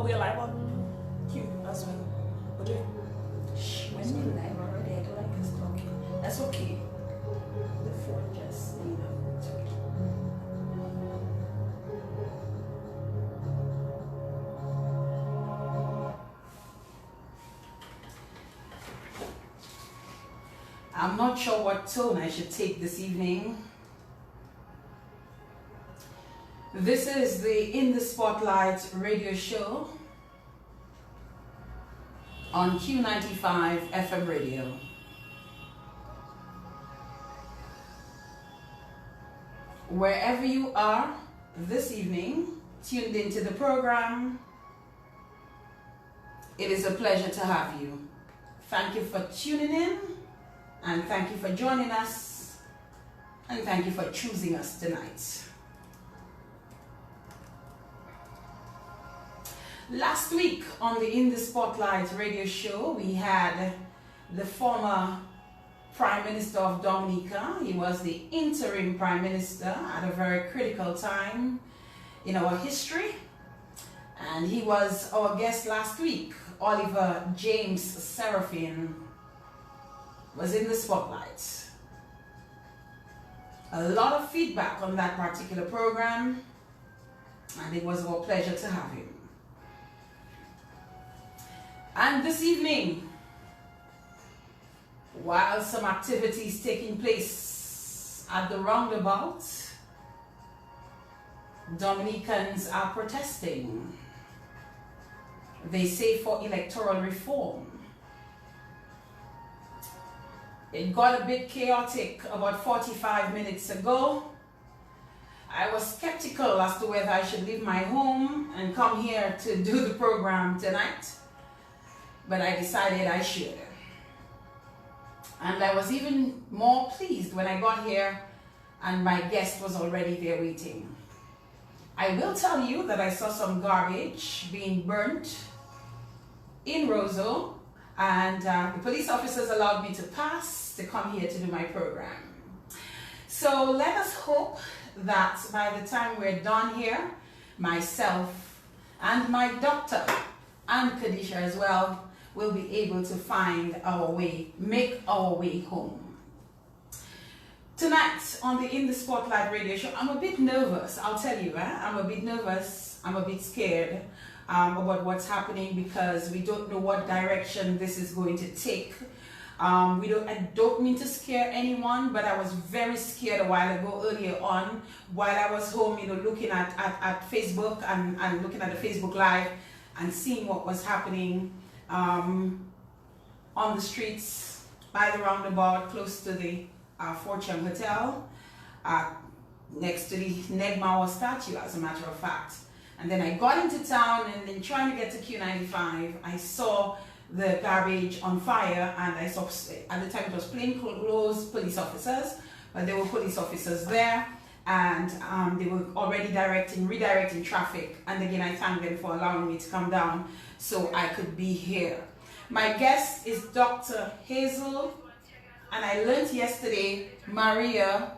Oh, we're live on cue as well. We're doing. Shh, when we're live already, I don't like us talking. That's okay. The phone just, it's okay. I'm not sure what tone I should take this evening. This is the In the Spotlight radio show on Q95 FM radio. Wherever you are this evening, tuned into the program, it is a pleasure to have you. Thank you for tuning in, and thank you for joining us, and thank you for choosing us tonight. Last week on the In the Spotlight radio show, we had the former Prime Minister of Dominica. He was the interim Prime Minister at a very critical time in our history. And he was our guest last week. Oliver James Serafin was in the spotlight. A lot of feedback on that particular program, and it was our pleasure to have him. And this evening, while some activities taking place at the roundabout, Dominicans are protesting. They say for electoral reform. It got a bit chaotic about 45 minutes ago. I was skeptical as to whether I should leave my home and come here to do the program tonight, but I decided I should. And I was even more pleased when I got here and my guest was already there waiting. I will tell you that I saw some garbage being burnt in Roseau, and the police officers allowed me to pass to come here to do my program. So let us hope that by the time we're done here, myself and my doctor and Kadisha as well will be able to find our way, make our way home. Tonight on the In the Spotlight radio show, I'm a bit nervous, I'll tell you, I'm a bit nervous, I'm a bit scared about what's happening because we don't know what direction this is going to take. I don't mean to scare anyone, but I was very scared a while ago earlier on while I was home, looking at Facebook and looking at the Facebook Live and seeing what was happening on the streets by the roundabout close to the Fortune Hotel, next to the Negmawa statue, as a matter of fact. And then I got into town, and then trying to get to Q95, I saw the garbage on fire, and I saw, at the time it was plainclothes police officers, but there were police officers there, and they were already redirecting traffic. And again, I thank them for allowing me to come down so I could be here. My guest is Dr. Hazel, and I learned yesterday Maria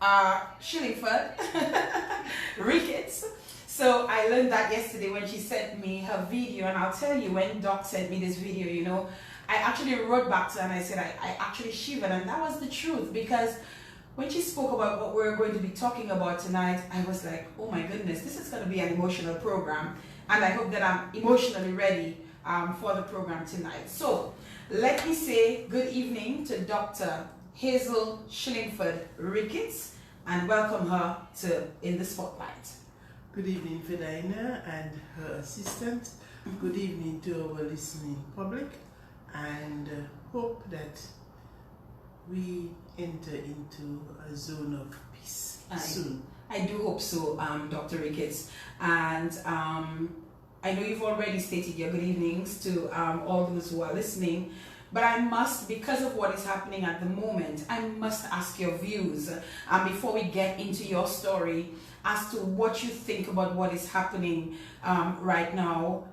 Shillingford-Ricketts. So I learned that yesterday when she sent me her video, and I'll tell you, when Doc sent me this video, I actually wrote back to her and I said I actually shivered, and that was the truth, because when she spoke about what we're going to be talking about tonight, I was like, oh my goodness, this is going to be an emotional program, and I hope that I'm emotionally ready for the program tonight. So let me say good evening to Dr. Hazel Shillingford-Ricketts and welcome her to In the Spotlight. Good evening, Vidina and her assistant. Good evening to our listening public, and hope that we enter into a zone of peace soon. I do hope so, Dr. Ricketts. And I know you've already stated your good evenings to all those who are listening, but I must, because of what is happening at the moment, I must ask your views before we get into your story as to what you think about what is happening right now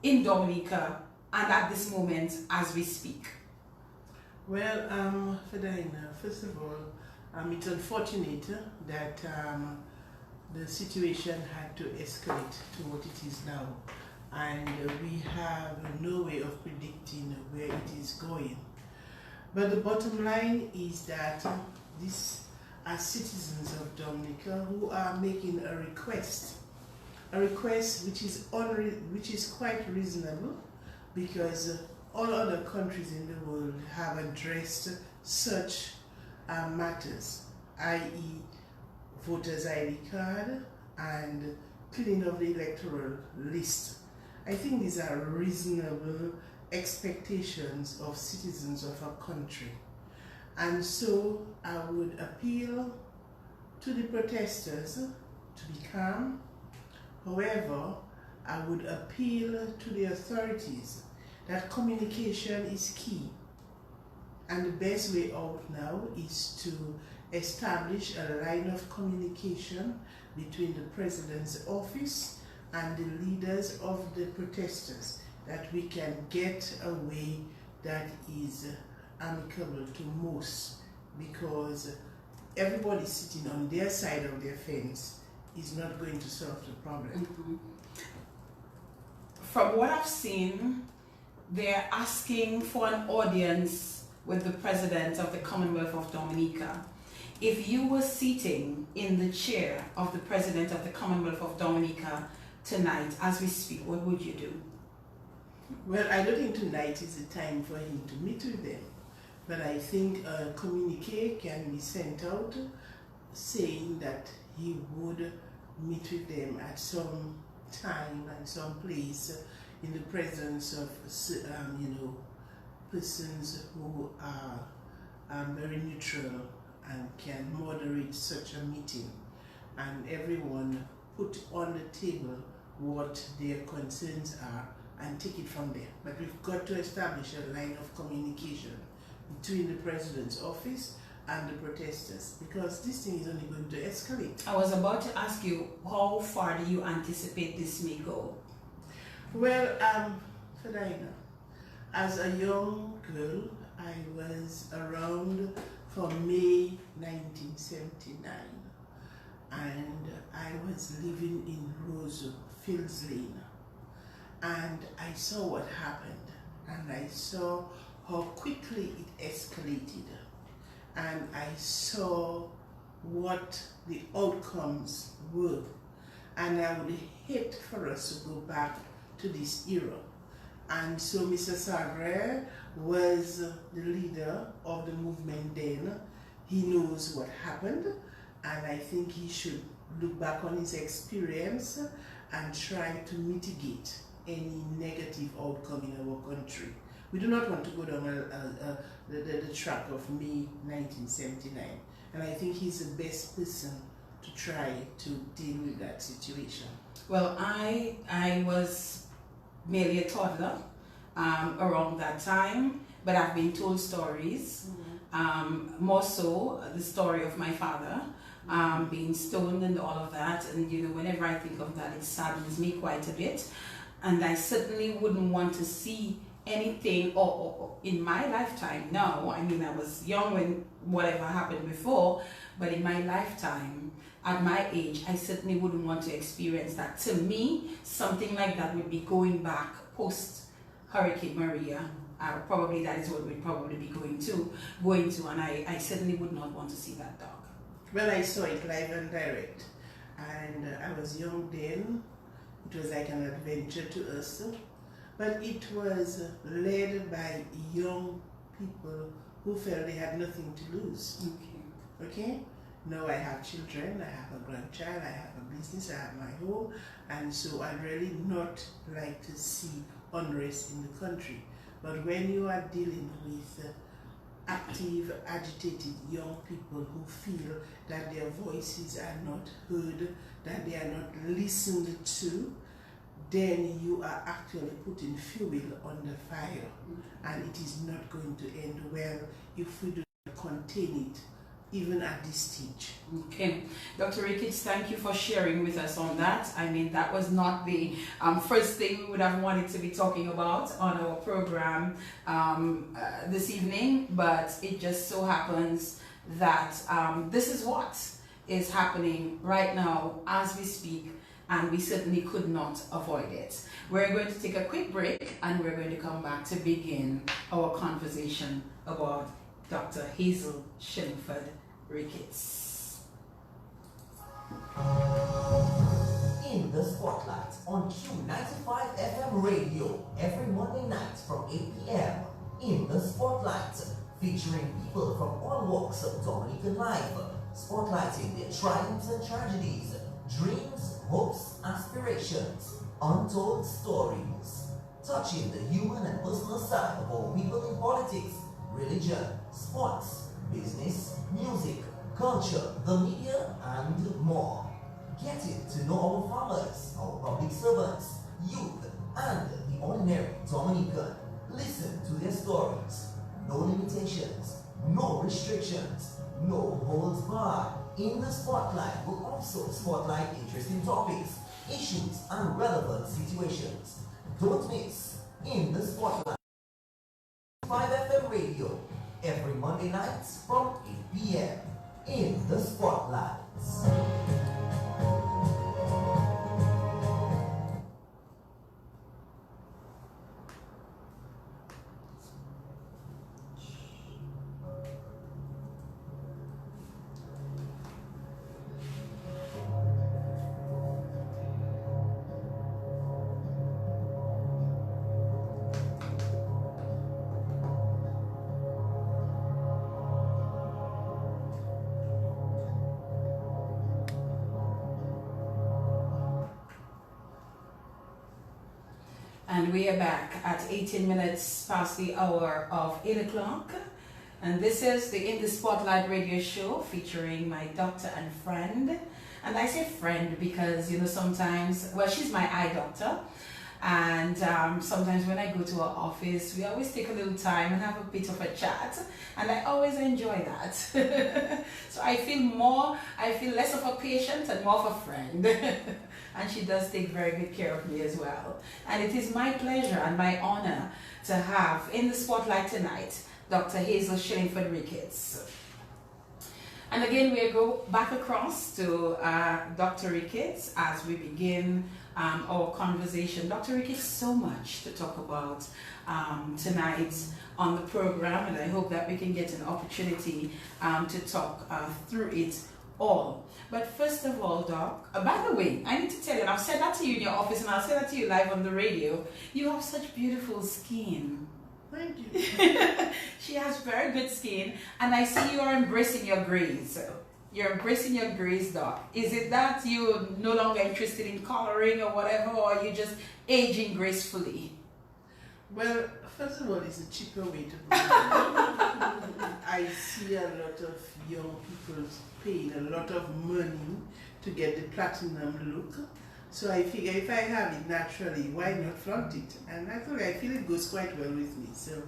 in Dominica and at this moment as we speak. Well, Fedina, first of all, it's unfortunate that the situation had to escalate to what it is now, and we have no way of predicting where it is going. But the bottom line is that these are citizens of Dominica who are making a request which is quite reasonable, because all other countries in the world have addressed such matters, i.e. voters' ID card and cleaning of the electoral list. I think these are reasonable expectations of citizens of a country. And so I would appeal to the protesters to be calm. However, I would appeal to the authorities that communication is key. And the best way out now is to establish a line of communication between the President's office and the leaders of the protesters, that we can get a way that is amicable to most, because everybody sitting on their side of their fence is not going to solve the problem. Mm-hmm. From what I've seen, they're asking for an audience with the President of the Commonwealth of Dominica. If you were sitting in the chair of the President of the Commonwealth of Dominica tonight, as we speak, what would you do? Well, I don't think tonight is the time for him to meet with them, but I think a communique can be sent out saying that he would meet with them at some time and some place in the presence of persons who are very neutral and can moderate such a meeting, and everyone put on the table what their concerns are and take it from there. But we've got to establish a line of communication between the President's office and the protesters, because this thing is only going to escalate. I was about to ask you, how far do you anticipate this may go? Well, Fedina, as a young girl, I was around for May 1979, and I was living in Rosefields Lane, and I saw what happened, and I saw how quickly it escalated, and I saw what the outcomes were, and I would hate for us to go back to this era. And so Mr. Sagre was the leader of the movement then. He knows what happened, and I think he should look back on his experience and try to mitigate any negative outcome in our country. We do not want to go down the track of May 1979, and I think he's the best person to try to deal with that situation. Well, I was merely a toddler around that time, but I've been told stories, more so the story of my father being stoned and all of that, and whenever I think of that, it saddens me quite a bit, and I certainly wouldn't want to see anything or in my lifetime. No, I mean, I was young when whatever happened before, but in my lifetime, at my age, I certainly wouldn't want to experience that. To me, something like that would be going back post Hurricane Maria. Probably that is what we'd probably be going to, and I certainly would not want to see that dog. Well, I saw it live and direct, and I was young then. It was like an adventure to us, but it was led by young people who felt they had nothing to lose. Okay? Now I have children, I have a grandchild, I have a business, I have my home, and so I'd really not like to see unrest in the country. But when you are dealing with active, agitated young people who feel that their voices are not heard, that they are not listened to, then you are actually putting fuel on the fire, and it is not going to end well if we do not contain it, even at this stage. Okay, Dr. Ricketts, thank you for sharing with us on that. I mean, that was not the first thing we would have wanted to be talking about on our program this evening, but it just so happens that this is what is happening right now as we speak, and we certainly could not avoid it. We're going to take a quick break and we're going to come back to begin our conversation about Dr. Hazel Shillingford-Ricketts. In the Spotlight on Q95 FM radio every Monday night from 8 p.m. In the Spotlight, featuring people from all walks of Dominican life, spotlighting their triumphs and tragedies, dreams, hopes, aspirations, untold stories, touching the human and personal side of our people in politics, religion, sports, business, music, culture, the media, and more. Getting to know our farmers, our public servants, youth, and the ordinary Dominican. Listen to their stories. No limitations, no restrictions, no holds barred. In the Spotlight will also spotlight interesting topics, issues, and relevant situations. Don't miss In the Spotlight. 5 FM radio every Monday nights from 8 p.m. In the Spotlight. And we are back at 18 minutes past the hour of 8 o'clock. And this is the In the Spotlight radio show featuring my doctor and friend. And I say friend because, you know, sometimes, well, she's my eye doctor. And sometimes when I go to her office, we always take a little time and have a bit of a chat. And I always enjoy that. So I feel less of a patient and more of a friend. And she does take very good care of me as well. And it is my pleasure and my honor to have in the spotlight tonight, Dr. Hazel Shillingford-Ricketts. And again, we'll go back across to Dr. Ricketts as we begin our conversation. Dr. Ricketts, so much to talk about tonight on the program, and I hope that we can get an opportunity to talk through it all. But first of all, Doc, by the way, I need to tell you, and I've said that to you in your office, and I'll say that to you live on the radio, you have such beautiful skin. Thank you. She has very good skin, and I see you are embracing your grays. You're embracing your grays, Doc. Is it that you're no longer interested in coloring or whatever, or are you just aging gracefully? Well, first of all, it's a cheaper way to put it. I see a lot of young people paying a lot of money to get the platinum look. So I figure if I have it naturally, why not flaunt it? And actually, I feel it goes quite well with me. So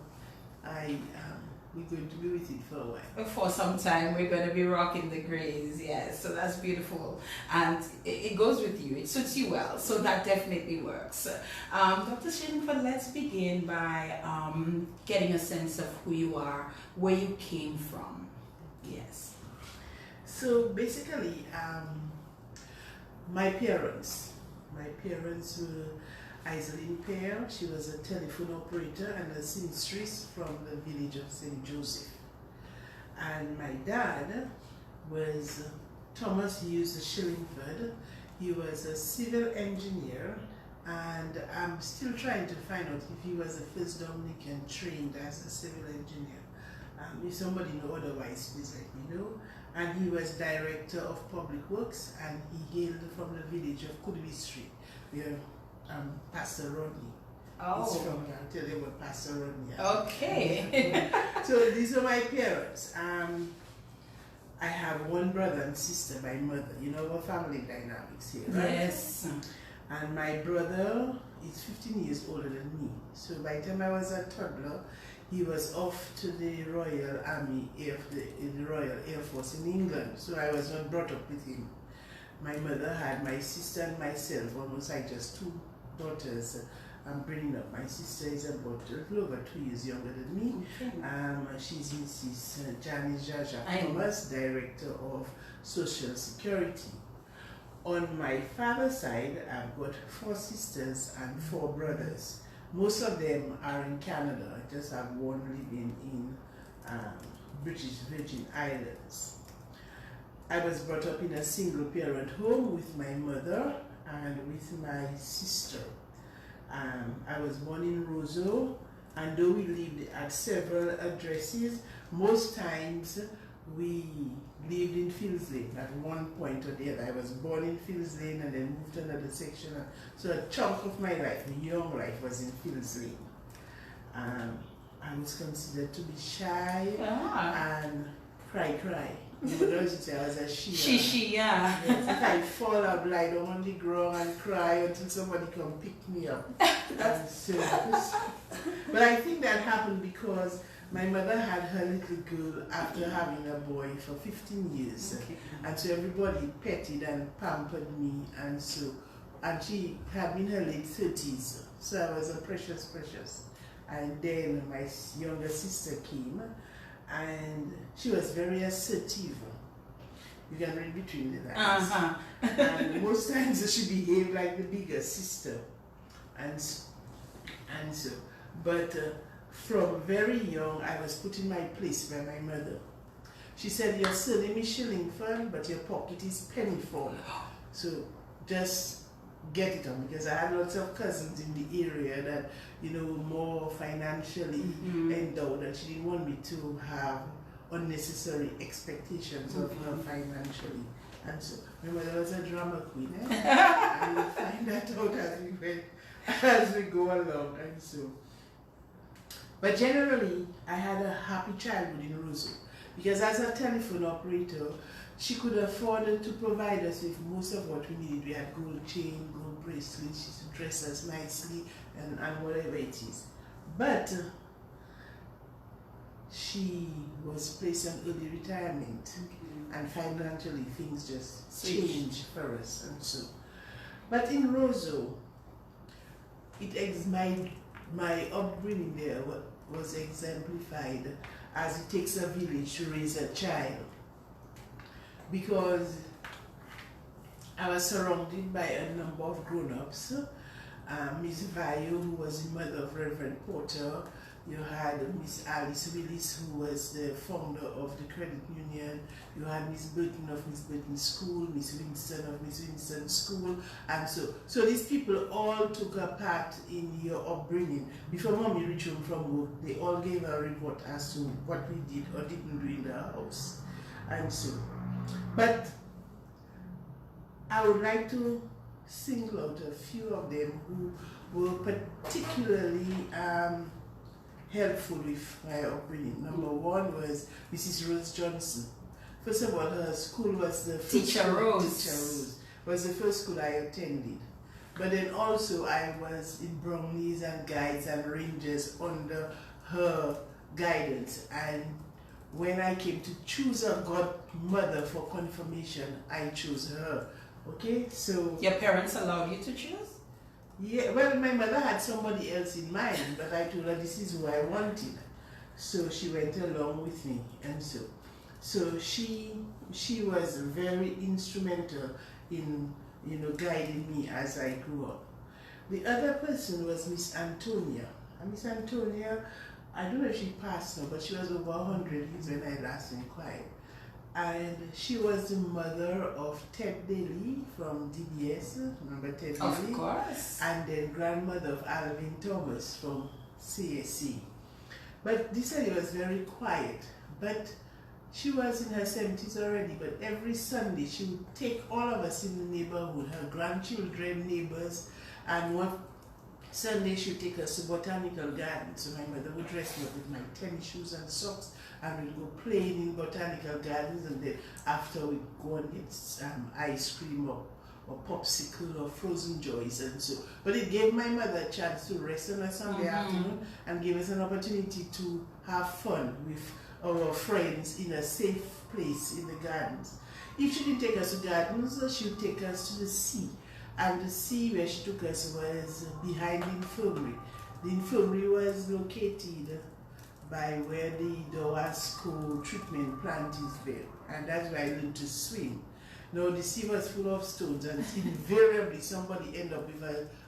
we're going to be with it for a while. For some time, we're going to be rocking the grays, yes. So that's beautiful. And it goes with you. It suits you well. So that definitely works. Dr. Shillingford, let's begin by getting a sense of who you are, where you came from. Yes. So basically, my parents were Hazel Pear. She was a telephone operator and a seamstress from the village of St. Joseph. And my dad was Thomas Hughes Shillingford. He was a civil engineer, and I'm still trying to find out if he was the first Dominican trained as a civil engineer. If somebody know otherwise, please let me know. And he was director of public works, and he hailed from the village of Kudwi Street, where Pastor Rodney is from. I'll tell you about Pastor Rodney. Okay. So these are my parents. I have one brother and sister by mother. You know our family dynamics here, right? Yes. And my brother is 15 years older than me. So by the time I was a toddler, he was off to the Royal Army, in the Royal Air Force in England. So I was not brought up with him. My mother had my sister and myself, almost like just two daughters, I'm bringing up. My sister is about a little over 2 years younger than me. Okay. She's Mrs. Janice Jaja Thomas, Director of Social Security. On my father's side, I've got 4 sisters and 4 brothers. Most of them are in Canada. I just have one living in British Virgin Islands. I was brought up in a single parent home with my mother and with my sister. I was born in Roseau, and though we lived at several addresses, most times we lived in Fields Lane at one point or the other. I was born in Fields Lane and then moved to another section. So a chunk of my life, my young life, was in Fields Lane. I was considered to be shy and cry. My mother used to say I was a she. She, yeah. Yes, if I fall, I'll lie down on the ground and cry until somebody come pick me up. And so, but I think that happened because my mother had her little girl after having a boy for 15 years. Okay. And so everybody petted and pampered me, and she had been in her late 30s, so I was a precious. And then my younger sister came, and she was very assertive. You can read between the lines. And most times she behaved like the bigger sister. And so, but from very young, I was put in my place by my mother. She said, your surname is Shillingford, but your pocket is Pennyford. So just get it on, because I had lots of cousins in the area that, more financially endowed, and she didn't want me to have unnecessary expectations of her financially. And so my mother was a drama queen, and we'll find that out as we go along. And so, but generally, I had a happy childhood in Roseau, because as a telephone operator, she could afford to provide us with most of what we needed. We had gold chain, gold bracelets, she used to dress us nicely, and whatever it is. But she was placed on early retirement, and financially things just changed for us. And so, but in Roseau, my upbringing there was exemplified as it takes a village to raise a child, because I was surrounded by a number of grown-ups. Miss Vayo, who was the mother of Reverend Porter. You had Miss Alice Willis, who was the founder of the credit union. You had Miss Burton of Miss Burton School, Miss Winston of Miss Winston School, and so these people all took a part in your upbringing. Before Mommy reached home from work, they all gave a report as to what we did or didn't do in the house. And so, but I would like to single out a few of them who were particularly helpful with my upbringing. Number one was Mrs. Rose Johnson. First of all, her school was the first Teacher Rose was the first school I attended. But then also I was in Brownies and Guides and Rangers under her guidance. And when I came to choose a godmother for confirmation, I chose her. Okay, so your parents allowed you to choose? Yeah, well, my mother had somebody else in mind, but I told her this is who I wanted. So she went along with me, and so she was very instrumental in guiding me as I grew up. The other person was Miss Antonia. And Miss Antonia, I don't know if she passed now, but she was over 100 years when I last inquired. And she was the mother of Ted Daly from DBS, remember Ted Daly? Of course. And then grandmother of Alvin Thomas from CSC. But this lady was very quiet, but she was in her 70s already, but every Sunday she would take all of us in the neighborhood, her grandchildren, neighbors, and one Sunday she would take us to botanical gardens. So my mother would dress me up with my tennis shoes and socks, and we'd go playing in botanical gardens, and then after we'd go and get ice cream or popsicle or frozen joys and so. But it gave my mother a chance to rest on a Sunday afternoon and gave us an opportunity to have fun with our friends in a safe place in the gardens. If she didn't take us to gardens, she would take us to the sea. And the sea where she took us was behind the infirmary. The infirmary was located by where the Dawasco treatment plant is there. And that's where I learned to swim. Now the sea was full of stones, and invariably somebody ended up with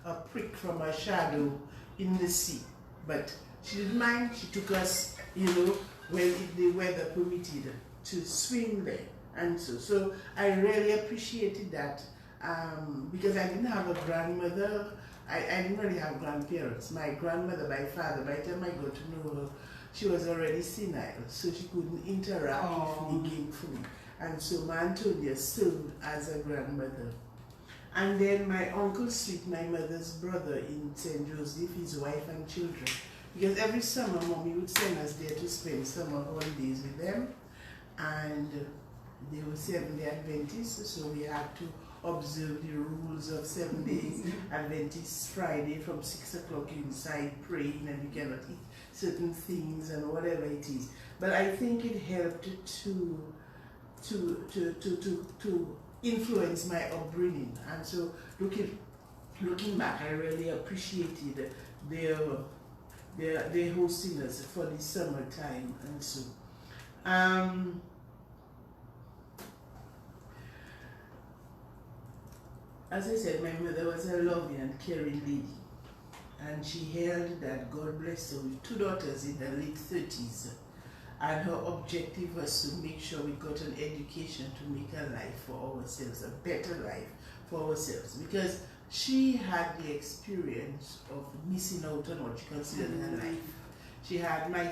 a prick from a shadow in the sea. But she didn't mind. She took us, you know, when the weather permitted, to swim there. And so I really appreciated that, because I didn't have a grandmother. I didn't really have grandparents. My grandmother, by father, by the time I got to know her, she was already senile, so she couldn't interact with me gainfully. And so my Antonia served as a grandmother. And then my uncle Sweet, my mother's brother in St. Joseph, his wife and children. Because every summer, Mommy would send us there to spend summer holidays with them. And they were Seventh-day Adventists, so we had to observe the rules of 7 days. Adventists Friday from 6 o'clock inside praying, and you cannot eat certain things and whatever it is. But I think it helped to influence my upbringing. And so looking back, I really appreciated their hosting us for the summertime. And so as I said, my mother was a loving and caring lady, and she held that, God bless her, with 2 daughters in her late 30s. And her objective was to make sure we got an education to make a life for ourselves, a better life for ourselves. Because she had the experience of missing out on what she considered her life. She had her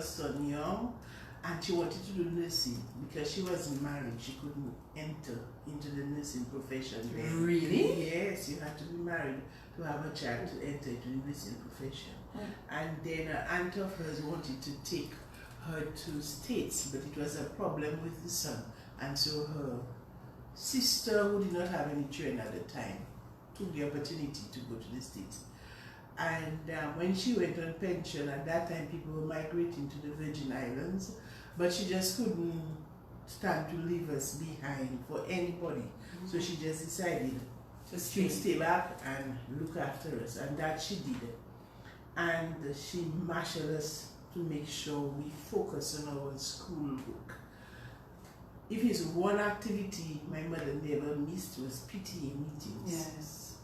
son young, and she wanted to do nursing. Because she wasn't married, she couldn't enter into the nursing profession then. Really? Yes, you had to be married to have a child to enter into the nursing profession. And then an aunt of hers wanted to take her to States, but it was a problem with the son. And so her sister, who did not have any children at the time, took the opportunity to go to the States. And when she went on pension, at that time people were migrating to the Virgin Islands, but she just couldn't stand to leave us behind for anybody. So she just decided to stay back and look after us, and that she did. And she marshaled us to make sure we focus on our school work. If it's one activity my mother never missed, was PTA meetings. Yes.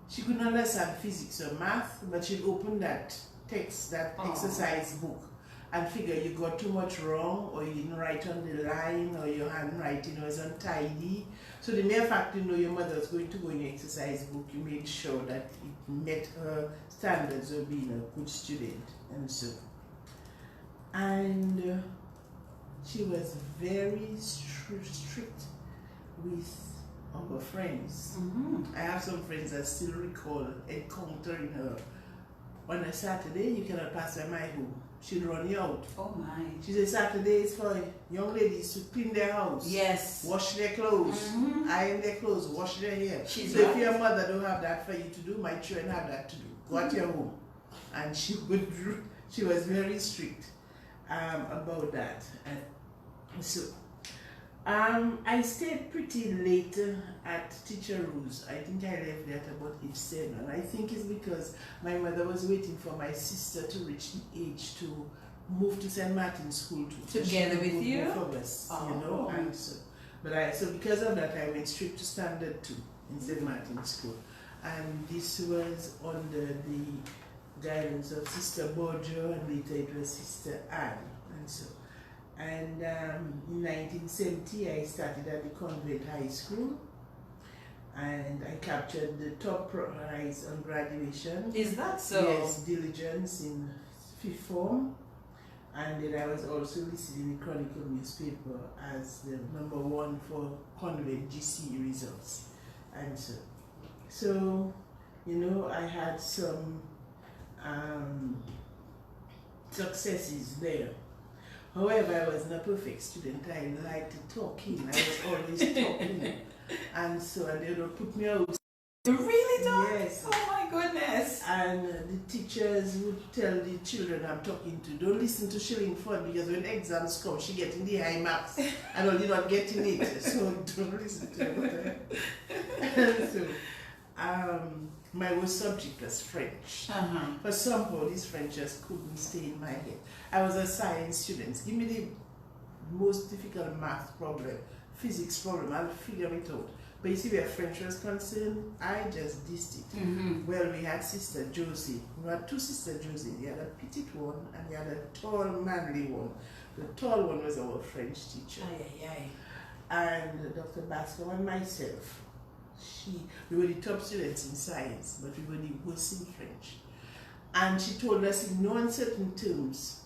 She couldn't understand physics or math, but she'd open that text, that exercise book, and figure you got too much wrong, or you didn't write on the line, or your handwriting was untidy. So the mere fact you know your mother was going to go in your exercise book, you made sure that it met her standards of being a good student. And so, and she was very strict with our friends. I have some friends that still recall encountering her. On a Saturday, you cannot pass by my home. She'll run you out. Oh my. She says Saturday is for young ladies to clean their house. Yes. Wash their clothes. Iron their clothes. Wash their hair. So if your mother don't have that for you to do, my children have that to do. Go at your home. And she was very strict about that. And so I stayed pretty late at Teacher Rue's. I think I left there at about age 7. And I think it's because my mother was waiting for my sister to reach the age to move to St. Martin's School together with you. Both of us, you know. And so, so because of that, I went straight to Standard 2 in St. Martin's School, and this was under the guidance of Sister Borgia, and later it was Sister Anne, and so. And in 1970, I started at the Convent High School, and I captured the top prize on graduation. Is that so? Yes, diligence in 5th form. And then I was also listed in the Chronicle newspaper as the #1 for Convent GC results. And so, you know, I had some successes there. However, I was not a perfect student. I liked talking. I was always talking. And so they would put me out You really don't? Yes. Oh my goodness. And the teachers would tell the children I'm talking to, don't listen to Shillingford because when exams come, she getting the high marks and only not getting it. So don't listen to her. So, my worst subject was French. But somehow this French just couldn't stay in my head. I was a science student. Give me the most difficult math problem, physics problem, I'll figure it out. But you see where French was concerned, I just dissed it. Well, we had Sister Josie. We had two Sister Josie. We had a petite one and we had a tall, manly one. The tall one was our French teacher. And Dr. Bascom and myself, we were the top students in science, but we were the worst in French. And she told us in no uncertain terms,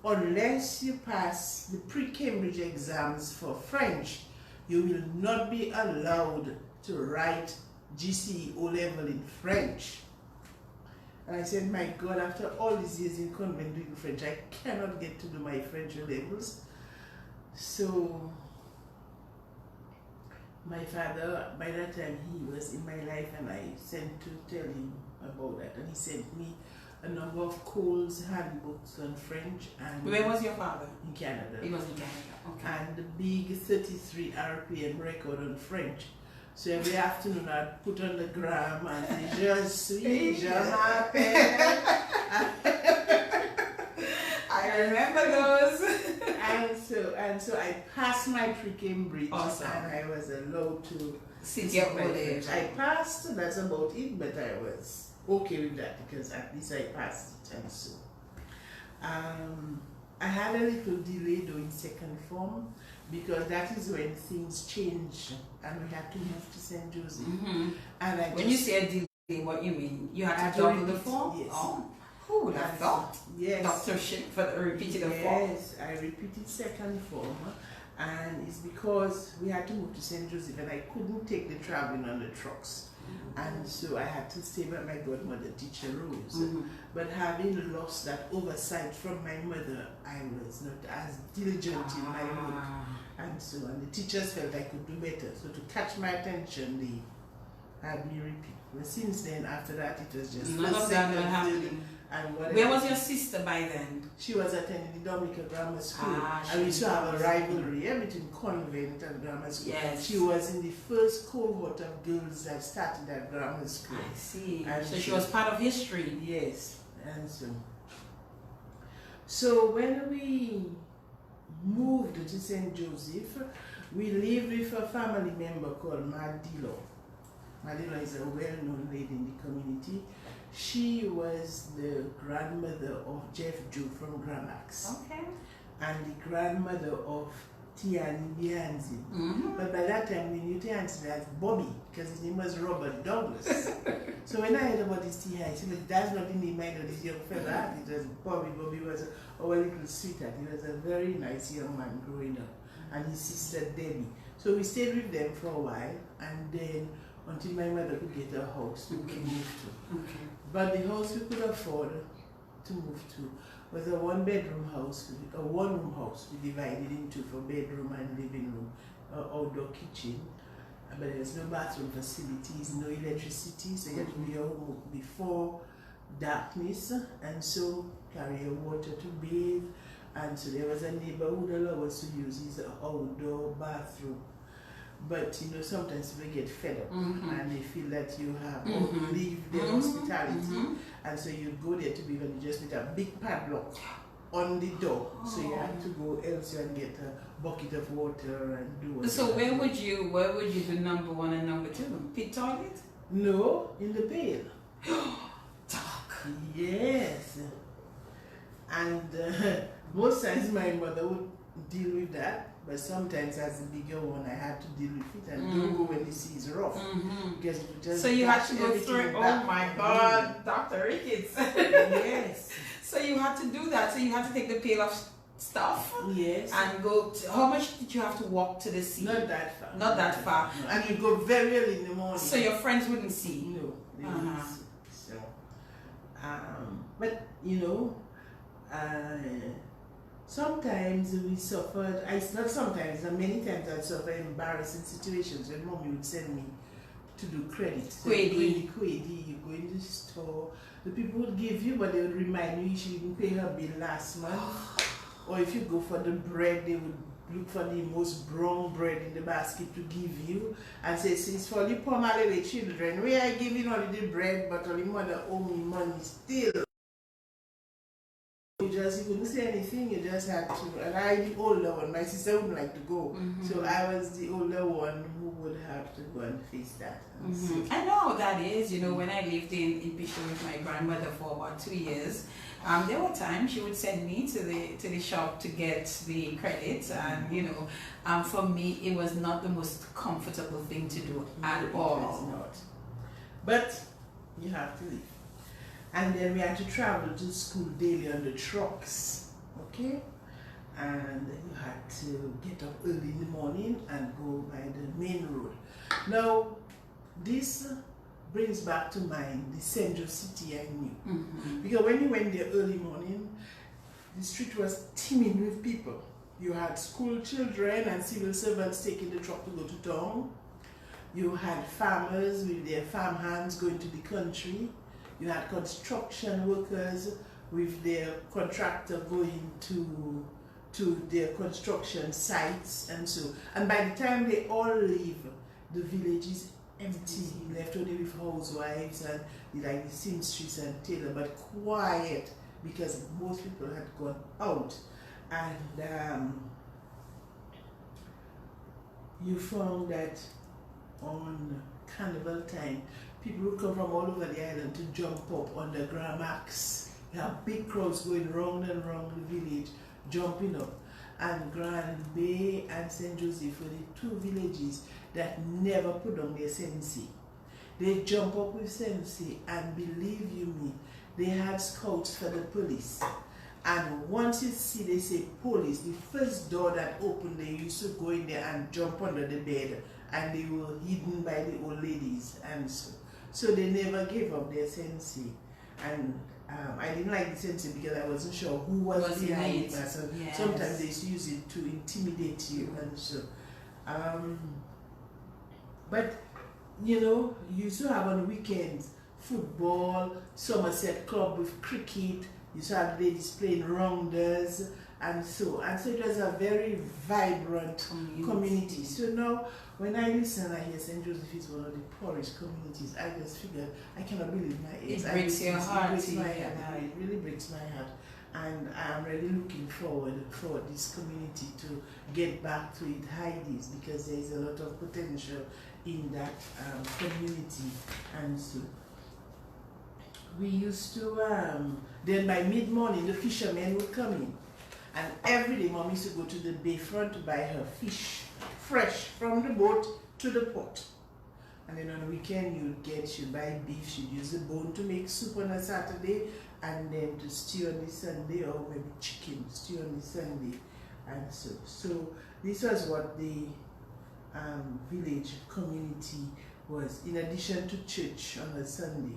unless you pass the pre-Cambridge exams for French, you will not be allowed to write GCE O-level in French. And I said, my God, after all these years in convent doing French, I cannot get to do my French O-levels. So my father, by that time, he was in my life, and I sent to tell him about that. And he sent me a number of Cole's handbooks on French. And where was your father? In Canada. He was in Canada, okay. And the big 33 RPM record on French. So every afternoon I'd put on the gram and say, je suis, je m'appelle. I remember those. and so I passed my pre-Cambridge. Awesome. And I was allowed to sit your French. I passed, that's about it, but I was okay with that because at least I passed it. And so I had a little delay though in second form because that is when things changed and we had to move to St. Joseph. And when you say a delay, what you mean? You had to double the form? Yes. Oh, who would have thought? Yes. Dr. Shillingford repeated the form? Yes, I repeated second form. And it's because we had to move to St. Joseph and I couldn't take the traveling on the trucks. And so I had to stay by my godmother, Teacher Rose. But having lost that oversight from my mother, I was not as diligent in my work. And the teachers felt I could do better. So to catch my attention, they had me repeat. But since then, after that, it was just none of that happening. Where was your sister by then? She was attending the Dominica Grammar School. And we used to have a rivalry between convent and grammar school. Yes. She was in the first cohort of girls that started at grammar school. I see. And so she was part of history. Yes. And so when we moved to St. Joseph, we lived with a family member called Madilo. Madilo is a well-known lady in the community. She was the grandmother of Jeff Joe from Granax. Okay. And the grandmother of Tiani Bianzi. But by that time we knew Tiani as Bobby because his name was Robert Douglas. So when I heard about this Tiani, I said, that's not in the mind of this young fella. It was Bobby. Bobby was our little sweetheart. He was a very nice young man growing up. And his sister Debbie. So we stayed with them for a while and then until my mother could get a house to move to. But the house we could afford to move to was a one-bedroom house, a one-room house. We divided into for bedroom and living room, outdoor kitchen. But there was no bathroom facilities, no electricity, so you had to be home before darkness, and so carry your water to bathe. And so there was a neighbor who would allow us to use his outdoor bathroom. But sometimes people get fed up and they feel that you have outlived their hospitality, and so you go there to be when you just with a big padlock on the door. So you have to go elsewhere and get a bucket of water and do whatever. So where would you do number 1 and number 2? Pit toilet? No, in the pail. Dark. Yes. And most times my mother would deal with that. But sometimes as a bigger one, I had to deal with it and don't go when the sea is rough. Because it would just so you had to go through it. Oh my God, Dr. Ricketts. Yes. So you had to do that. So you had to take the pail of stuff. Yes. And go to, how much did you have to walk to the sea? Not that far. Not that far. No. And you go very early in the morning. So your friends wouldn't see? No, they wouldn't see. So, but sometimes we suffered, not sometimes, many times I suffered embarrassing situations when mommy would send me to do credit. So Quady. you go in the Quady, you go in the store, the people would give you, but they would remind you she didn't pay her bill last month. Or if you go for the bread, they would look for the most brown bread in the basket to give you and say, since for the poor malady children, we are giving only the bread, but only mother owe me money still. You couldn't say anything, you just had to. And I, the older one, my sister wouldn't like to go. So I was the older one who would have to go and face that. And I know how that is. You know, when I lived in Bishop with my grandmother for about 2 years, there were times she would send me to the shop to get the credit, and you know, for me it was not the most comfortable thing to do at all. It was not. But you have to leave. And then we had to travel to school daily on the trucks, okay? And you had to get up early in the morning and go by the main road. Now, this brings back to mind the central city I knew. Because when you went there early morning, the street was teeming with people. You had school children and civil servants taking the truck to go to town. You had farmers with their farm hands going to the country. You had construction workers with their contractor going to their construction sites and so. And by the time they all leave, the village is empty, left only with housewives and like the seamstress and tailor, but quiet because most people had gone out. And you found that on Carnival time, people would come from all over the island to jump up on the Gramax. You have big crowds going round and round the village, jumping up. And Grand Bay and St. Joseph were the two villages that never put on their sensi. They jump up with sensi, and believe you me, they had scouts for the police. And once you see they say police, the first door that opened, they used to go in there and jump under the bed, and they were hidden by the old ladies and so. So they never gave up their sensi. And I didn't like the sensi because I wasn't sure who was behind it. So sometimes they used to use it to intimidate you and so. But you know, you used to have on the weekends football, Somerset Club with cricket. You used to have ladies playing rounders and so. And so it was a very vibrant community. So now when I listen, I hear St. Joseph is one of the poorest communities. I just figure I cannot believe my age. It breaks your heart. It breaks my heart. It really breaks my heart. And I'm really looking forward for this community to get back to its heights because there is a lot of potential in that community. And so we used to, then by mid-morning the fishermen would come in. And every day Mom used to go to the bayfront to buy her fish, fresh from the boat to the pot. And then on the weekend she'd buy beef, she'd use the bone to make soup on a Saturday, and then to stew on the Sunday, or maybe chicken, stew on the Sunday, and so. So this was what the village community was, in addition to church on a Sunday.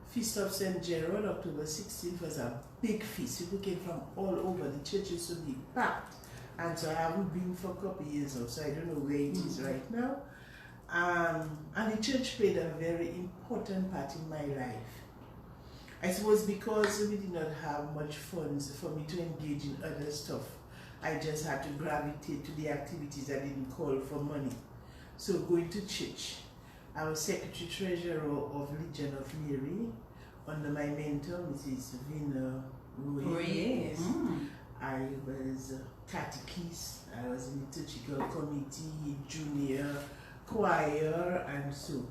Feast of St. Gerald, October 16th, was a big feast. People came from all over. The churches would be packed. And so I haven't been for a couple of years now, so I don't know where it is right now. And the church played a very important part in my life. I suppose because we did not have much funds for me to engage in other stuff, I just had to gravitate to the activities that didn't call for money. So going to church. I was secretary treasurer of Legion of Mary under my mentor, Mrs. Vina Roy. I was catechist, I was in the liturgical committee, junior choir, and so.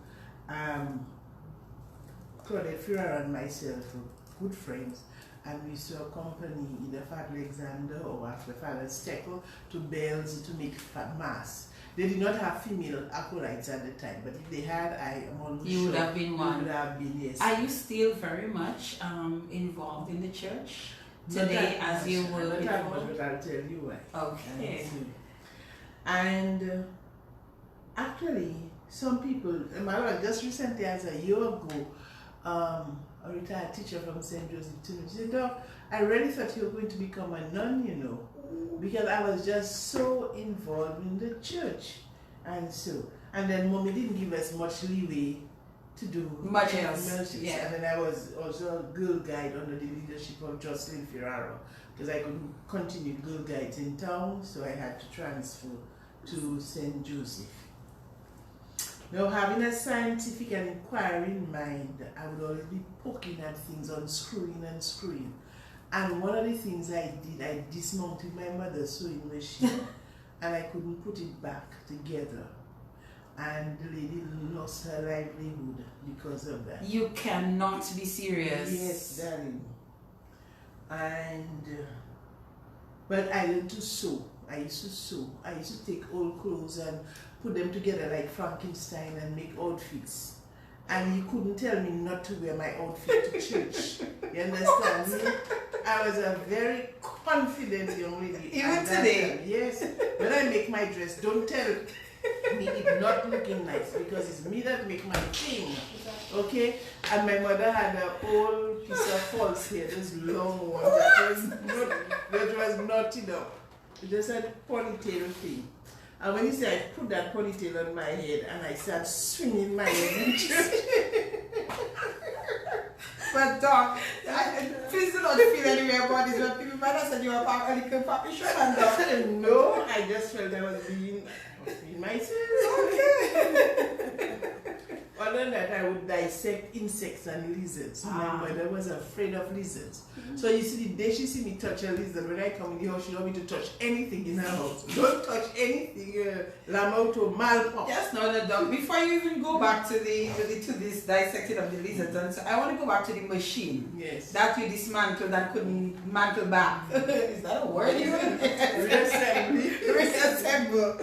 Claudette Ferrer and myself were good friends, and we used to accompany either Father Alexander or after Father Steckel to bells to make mass. They did not have female acolytes at the time, but if they had, I am almost you sure would have been one. Would have been, yes. Are you still very much involved in the church today as you were before? Not much, but I'll tell you why. Okay. And actually, some people, just recently, as a year ago, a retired teacher from St. Joseph to me, she said, "Doc, I really thought you were going to become a nun, you know, because I was just so involved in the church." And so, and then mommy didn't give us much leeway to do Much else, commercials. yeah. And then I was also a girl guide under the leadership of Jocelyn Ferraro, because I couldn't continue girl guides in town, so I had to transfer to St. Joseph. Now, having a scientific and inquiring mind, I would always be poking at things, unscrewing and screwing. And one of the things I did, I dismounted my mother's sewing machine and I couldn't put it back together. And the lady lost her livelihood because of that. You cannot be serious. Yes, darling. And, but I learned to sew. I used to sew. I used to take old clothes and put them together like Frankenstein and make outfits. And you couldn't tell me not to wear my outfit to church. You understand me? I was a very confident young lady. Even today? Yes. When I make my dress, don't tell me it's not looking nice, because it's me that make my thing. Okay? And my mother had an old piece of false hair, this long one that was knotted up. It just had a ponytail thing. And when you say I put that ponytail on my head and I start swinging my head in church. But Doc, please do not feel anywhere about this, but people might have said you were a little puppy show and Doc. No, I just felt I was being myself. Okay. Other than that, I would dissect insects and lizards. So my mother was afraid of lizards. So you see, the day she see me touch a lizard, when I come in the house, she want me to touch anything in her house. Don't touch anything, Lamoto, malpop. Yes, no, Doc. Before you even go back to this dissecting of the lizards, and so I want to go back to the machine. Yes. That you dismantled that couldn't mantle back. Is that a word even? Reassembly. Reassemble.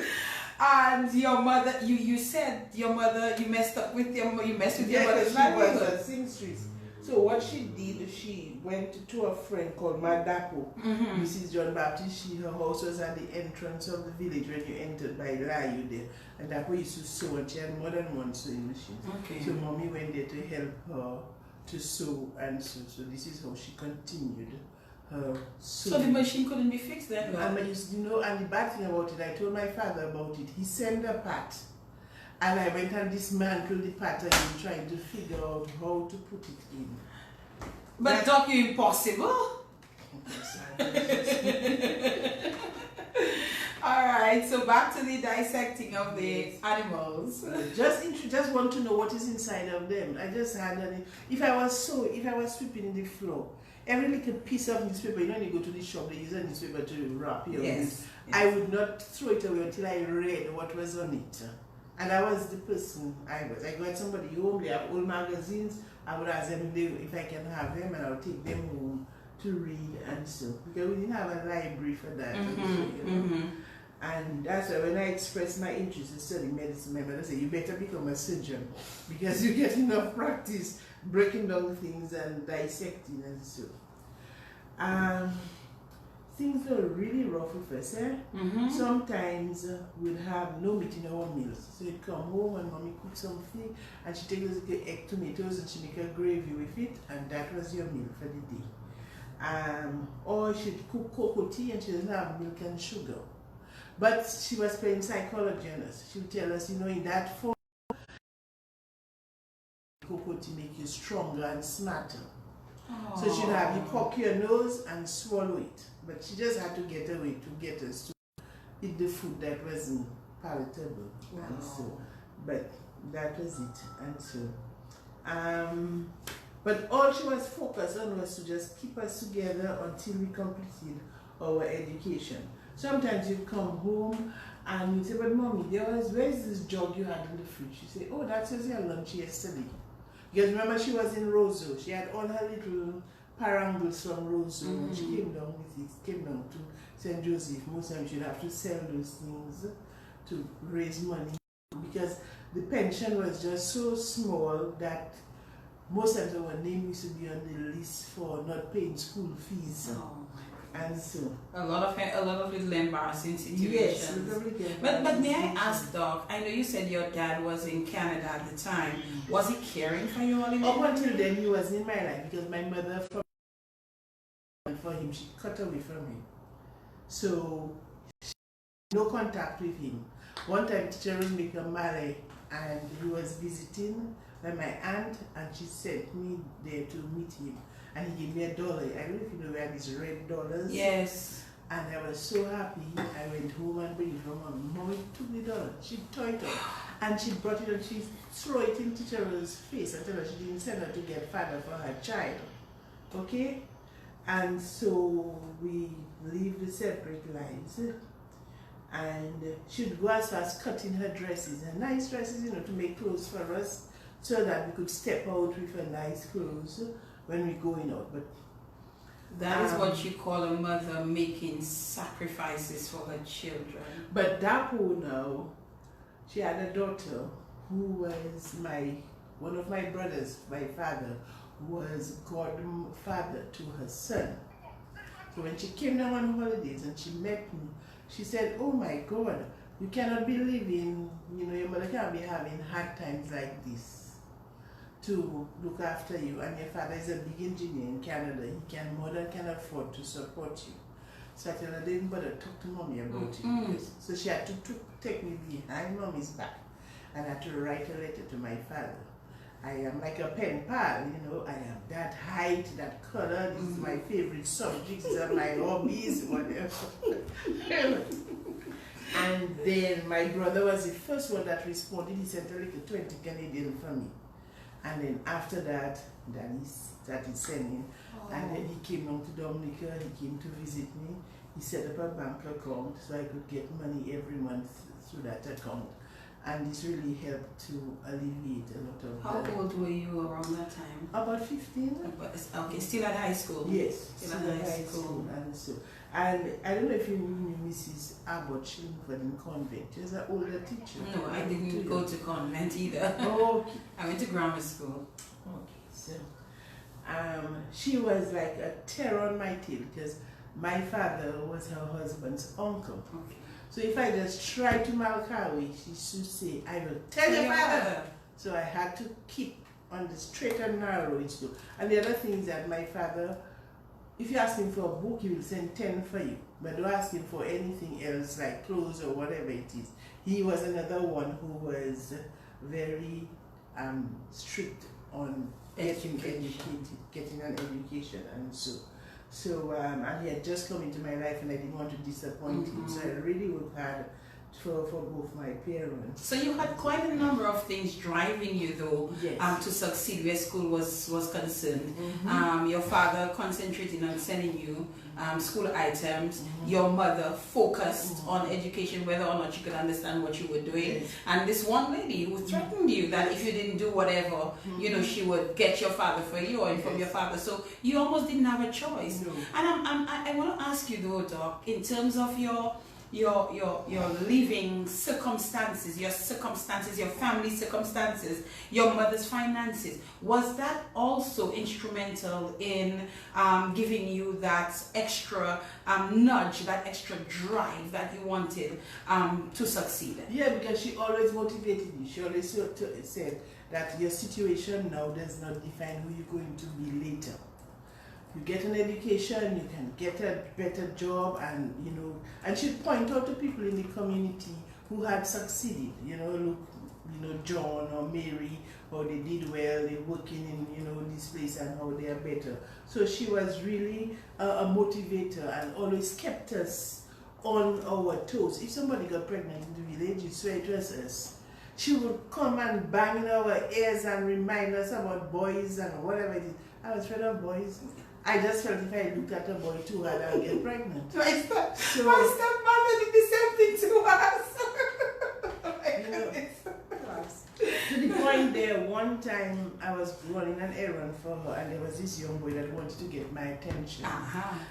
And your mother, you said your mother, you messed with your mother's She language. was a seamstress. So what she did, she went to a friend called Madapo, Mrs. John Baptist. Her house was at the entrance of the village when you entered by Layu there. And Dapo used to sew, and she had more than one sewing machine. Okay. So mommy went there to help her to sew and sew. So this is how she continued her sewing. So the machine couldn't be fixed then? And the bad thing about it, I told my father about it. He sent a part. And I went and dismantled the part again, trying to figure out how to put it in. But Doc, you impossible. Alright, so back to the dissecting of the animals. Just want to know what is inside of them. I just had if I was sweeping the floor, every little piece of newspaper, you know, when you go to the shop, they use a newspaper to wrap your Yes. I would not throw it away until I read what was on it. And I was the person I was. I got somebody home, they have old magazines, I would ask them if I can have them, and I'll take them home to read and so. Because we didn't have a library for that. And that's why when I expressed my interest in studying medicine, my mother said, you better become a surgeon, because you get enough practice breaking down things and dissecting and so. Things were really rough with us, eh? Sometimes we'd have no meat in our meals. So you'd come home and mommy cook something, and she take those egg tomatoes and she make a gravy with it, and that was your meal for the day. Or she'd cook cocoa tea and she doesn't have milk and sugar. But she was playing psychology on us. She would tell us, you know, in that form, cocoa tea make you stronger and smarter. So she'd have you cock your nose and swallow it. But she just had to get away to get us to eat the food that wasn't palatable. Wow. And so, but that was it. And so, but all she was focused on was to just keep us together until we completed our education. Sometimes you'd come home and you'd say, but mommy, where's this jug you had in the fridge? She say, oh, that was your lunch yesterday. Because remember, she was in Roseau. She had all her little parangles from Roseau. And she came down with it, came down to St. Joseph. Most times she'd have to sell those things to raise money. Because the pension was just so small that most times our name used to be on the list for not paying school fees. And so a lot of little embarrassing situations. Yes, but may I ask, Doc? I know you said your dad was in Canada at the time. Was he caring for you all in Up until then, he was in my life, because my mother, for him, she cut away from him. So no contact with him. One time teacher was make a malay and he was visiting by my aunt and she sent me there to meet him and he gave me $1. I don't know if you know where these red dollars. Yes. And I was so happy. I went home and bring it home. Mommy took the $1. She tore it up and she brought it and she threw it in teacher's face and told her she didn't send her to get father for her child. Okay? And so we lived separate lives. And she'd go as far as cutting her dresses, and nice dresses, you know, to make clothes for us, so that we could step out with her nice clothes when we're going out. But that is what you call a mother making sacrifices for her children. But Dapo now, she had a daughter who was one of my brothers, my father, was godfather to her son. So when she came down on holidays and she met me, she said, oh my God, you cannot be living, you know, your mother can't be having hard times like this to look after you. And your father is a big engineer in Canada. Mother can afford to support you. So I told her, I didn't bother talk to mommy about it. So she had to take me behind mommy's back and I had to write a letter to my father. I am like a pen pal, you know, I am that height, that color, this is my favorite subjects, these are my hobbies, whatever. And then my brother was the first one that responded. He sent a little 20 Canadian for me. And then after that, Danny started sending. And then he came down to Dominica, he came to visit me. He set up a bank account so I could get money every month through that account. And this really helped to alleviate a lot of. How old were you around that time? About 15. Okay, still at high school? Yes, still at high school. And I don't know if you knew Mrs. Abbott Shillingford in convent. She was an older teacher. No, I didn't go to convent either. Oh, okay. I went to grammar school. Okay, so she was like a terror on my tail because my father was her husband's uncle. Okay. So if I just tried to Malkawi, she should say, I will tell your father. So I had to keep on the straight and narrow road. And the other thing is that my father, if you ask him for a book, he will send 10 for you. But don't ask him for anything else like clothes or whatever it is. He was another one who was very strict on getting an education and and he had just come into my life and I didn't want to disappoint him. So I really worked hard for both my parents. So you had quite a number of things driving you though, yes. To succeed where school was concerned. Mm-hmm. Your father concentrating on sending you school items, your mother focused on education, whether or not you could understand what you were doing, yes. and this one lady who threatened you that if you didn't do whatever, you know, she would get your father for you or inform your father. So you almost didn't have a choice. No. And I want to ask you though, Doc, in terms of your living circumstances, your family circumstances, your mother's finances, was that also instrumental in giving you that extra nudge, that extra drive that you wanted to succeed? Yeah, because she always motivated me. She always said that your situation now does not define who you're going to be later. You get an education, you can get a better job, and you know, and she'd point out to people in the community who had succeeded. You know, look, you know, John or Mary, how they did well, they're working in, you know, this place and how they are better. So she was really a motivator and always kept us on our toes. If somebody got pregnant in the village, you swear it was us. She would come and bang in our ears and remind us about boys and whatever it is. I was afraid of boys. I just felt if I looked at a boy too hard, I'll get pregnant. My stepmother did the same thing to us. To the point there, one time I was running an errand for her and there was this young boy that wanted to get my attention.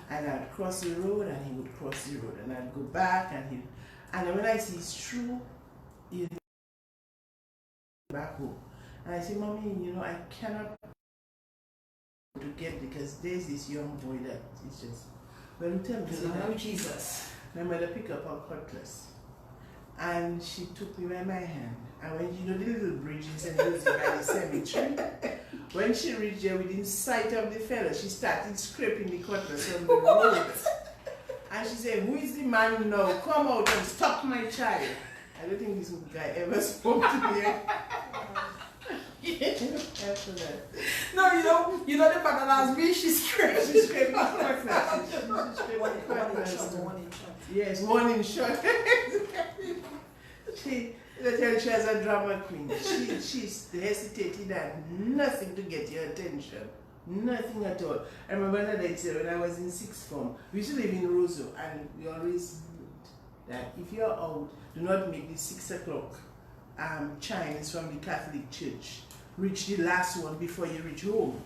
And I'd cross the road and he would cross the road and I'd go back and when I see it's true, you know, back home. And I say, Mommy, you know, I cannot to get because there's this young boy that is just, well, tell me oh Jesus. My mother picked up her cutlass and she took me by my hand, and when you know the little bridges and those by the cemetery, when she reached there within sight of the fella, she started scraping the cutlass on the road. And she said, who is the man now? Come out and stop my child. I don't think this guy ever spoke to me. After that. No, you know the fact that as me, she screamed. She screamed quite fast. Yes, one in short. She has a drama queen. She's hesitated at nothing to get your attention. Nothing at all. I remember another day when I was in sixth form, we used to live in Roseau, and we always that if you're out, do not make the 6 o'clock chimes from the Catholic Church reach the last one before you reach home.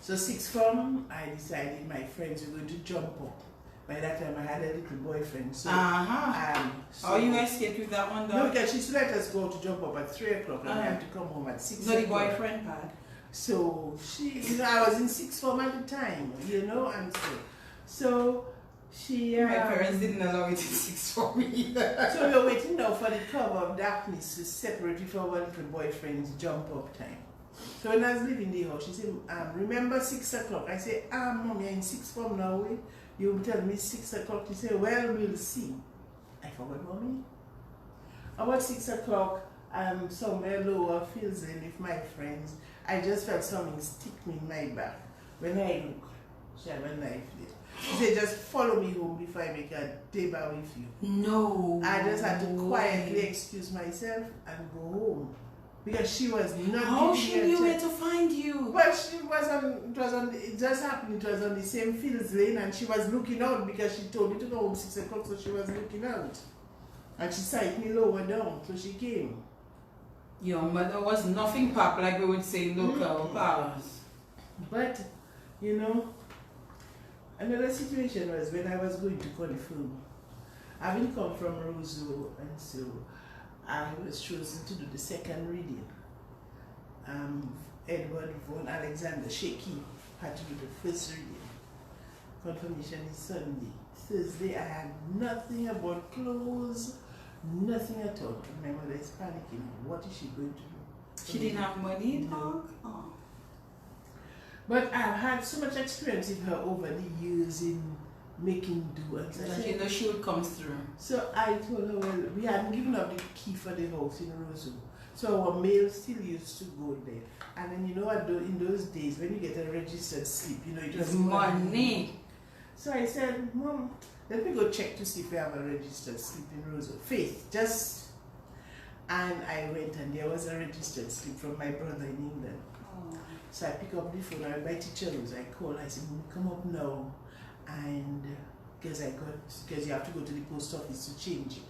So sixth form, I decided my friends were going to jump up. By that time, I had a little boyfriend. So, so you escaped with that one, though? No, because she let us go to jump up at 3 o'clock and I had to come home at 6 o'clock. No, the boyfriend had. So I was in sixth form at the time, and so she. My parents didn't allow it in sixth form either. So we were waiting now for the cover of darkness to separate it from our little boyfriend's jump up time. So when I was leaving the house, she said, remember 6 o'clock? I said, Mom, you're in sixth form now, wait. You tell me 6 o'clock. She said, well, we'll see. I forgot, Mommy. About 6 o'clock, somewhere lower Fields Lane with my friends. I just felt something stick me in my back. When I look, she had a knife there. She said, just follow me home before I make a deba with you. No. I just had to quietly excuse myself and go home. Because she was not. How she knew where to find you? But she was it just happened, it was on the same Fields Lane, and she was looking out because she told me to go home 6 o'clock, so she was looking out. And she sighted me lower down, so she came. Your mother was nothing pop, like we would say local powers. But, another situation was when I was going to confirm. Having come from Roseau, and so I was chosen to do the second reading. Edward von Alexander Shaky had to do the first reading. Confirmation is Sunday. Thursday I had nothing about clothes, nothing at all. And my mother is panicking. What is she going to do? She didn't have money, dog? Oh. But I've had so much experience with her over the years in making do. And that she would come through. So I told her, well, we hadn't given up the key for the house in Roseau. So our mail still used to go there. And then in those days, when you get a registered slip, it was money. So I said, Mom, let me go check to see if we have a registered slip in Roseau. Faith, just. And I went and there was a registered slip from my brother in England. Oh. So I pick up the phone, I by teacher Rose, I call, I said, Mom, come up now. And because you have to go to the post office to change it.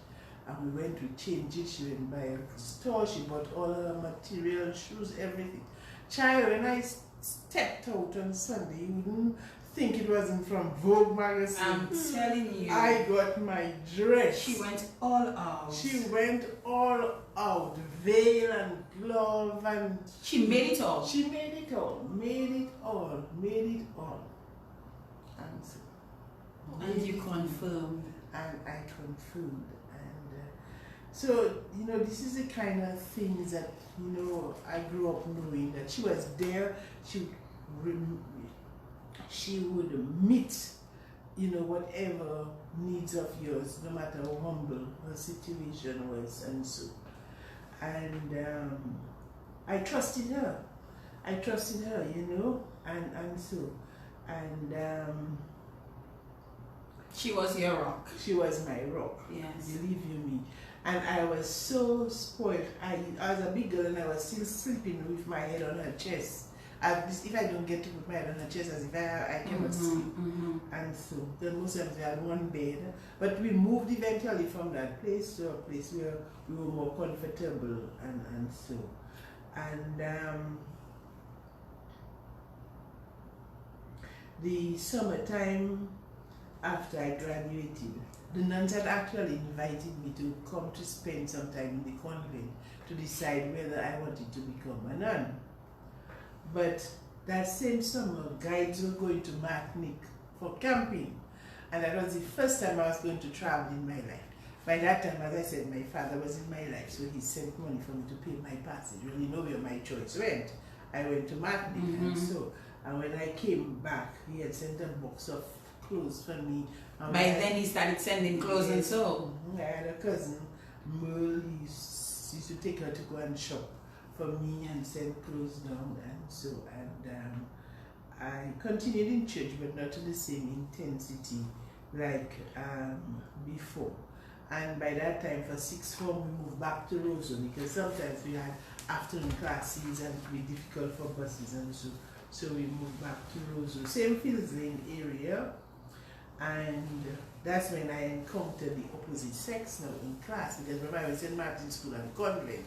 And we went to change it. She went by a store, she bought all her material, shoes, everything. Child, when I stepped out on Sunday, you wouldn't think it wasn't from Vogue magazine. I'm telling you. I got my dress. She went all out. She went all out. Veil and glove and... She made it all. She made it all. Made it all. Made it all. And you confirmed. And I confirmed. And so, this is the kind of things that, I grew up knowing that she was there. She would meet, whatever needs of yours, no matter how humble her situation was, and so. And I trusted her. And so. And she was your rock. She was my rock. Yes. Believe you me. And I was so spoiled. I was a big girl and I was still sleeping with my head on her chest. If I don't get to put my head on her chest, as if I cannot sleep. And so, then most of us had one bed. But we moved eventually from that place to a place where we were more comfortable and so. And the summertime after I graduated, the nuns had actually invited me to come to spend some time in the convent to decide whether I wanted to become a nun. But that same summer, guides were going to Martinique for camping. And that was the first time I was going to travel in my life. By that time, as I said, my father was in my life, so he sent money for me to pay my passage. Well, where my choice went. I went to Martinique and so. And when I came back, he had sent a box of clothes for me. By then he started sending clothes and so. I had a cousin, Merle, he used to take her to go and shop for me and send clothes down and so. And I continued in church, but not to the same intensity like before. And by that time, for sixth form, we moved back to Roseau because sometimes we had afternoon classes and it would be difficult for buses and so. So we moved back to Roseau, same Fields Lane area. And that's when I encountered the opposite sex now in class, because remember I was in Martin School and convent.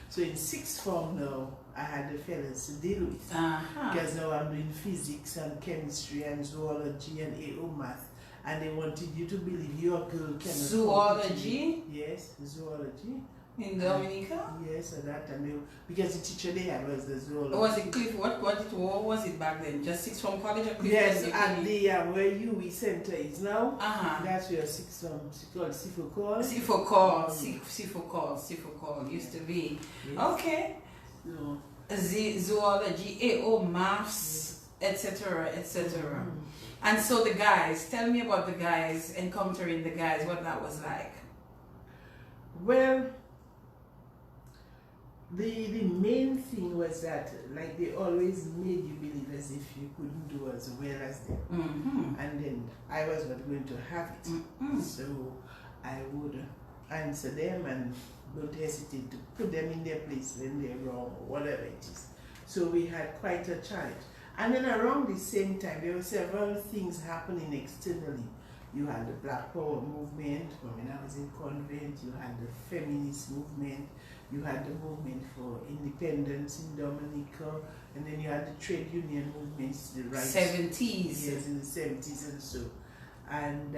So in sixth form now, I had the fellas to deal with. Because now I'm doing physics and chemistry and zoology and AO math. And they wanted you to believe your girl cannot. Zoology? Yes, zoology. In Dominica? Yes, at that time. Because the teacher they had was the zoology. Was it Cliff? What was it back then? Just sixth form college or Cliff? Yes, and the where UE Center is now. That's where sixth form, it's called Sifocall used to be. Yes. Okay. No. Zoology, AO, maths, etc., etc. And so the guys, tell me about the guys, encountering the guys, what that was like. Well, the main thing was that, like, they always made you believe as if you couldn't do as well as them. And then I was not going to have it. So I would answer them and don't hesitate to put them in their place when they're wrong or whatever it is. So we had quite a challenge. And then around the same time, there were several things happening externally. You had the Black Power movement when I was in convent, you had the feminist movement, you had the movement for independence in Dominica, and then you had the trade union movements, the right 70s. Yes, in the 70s and so. And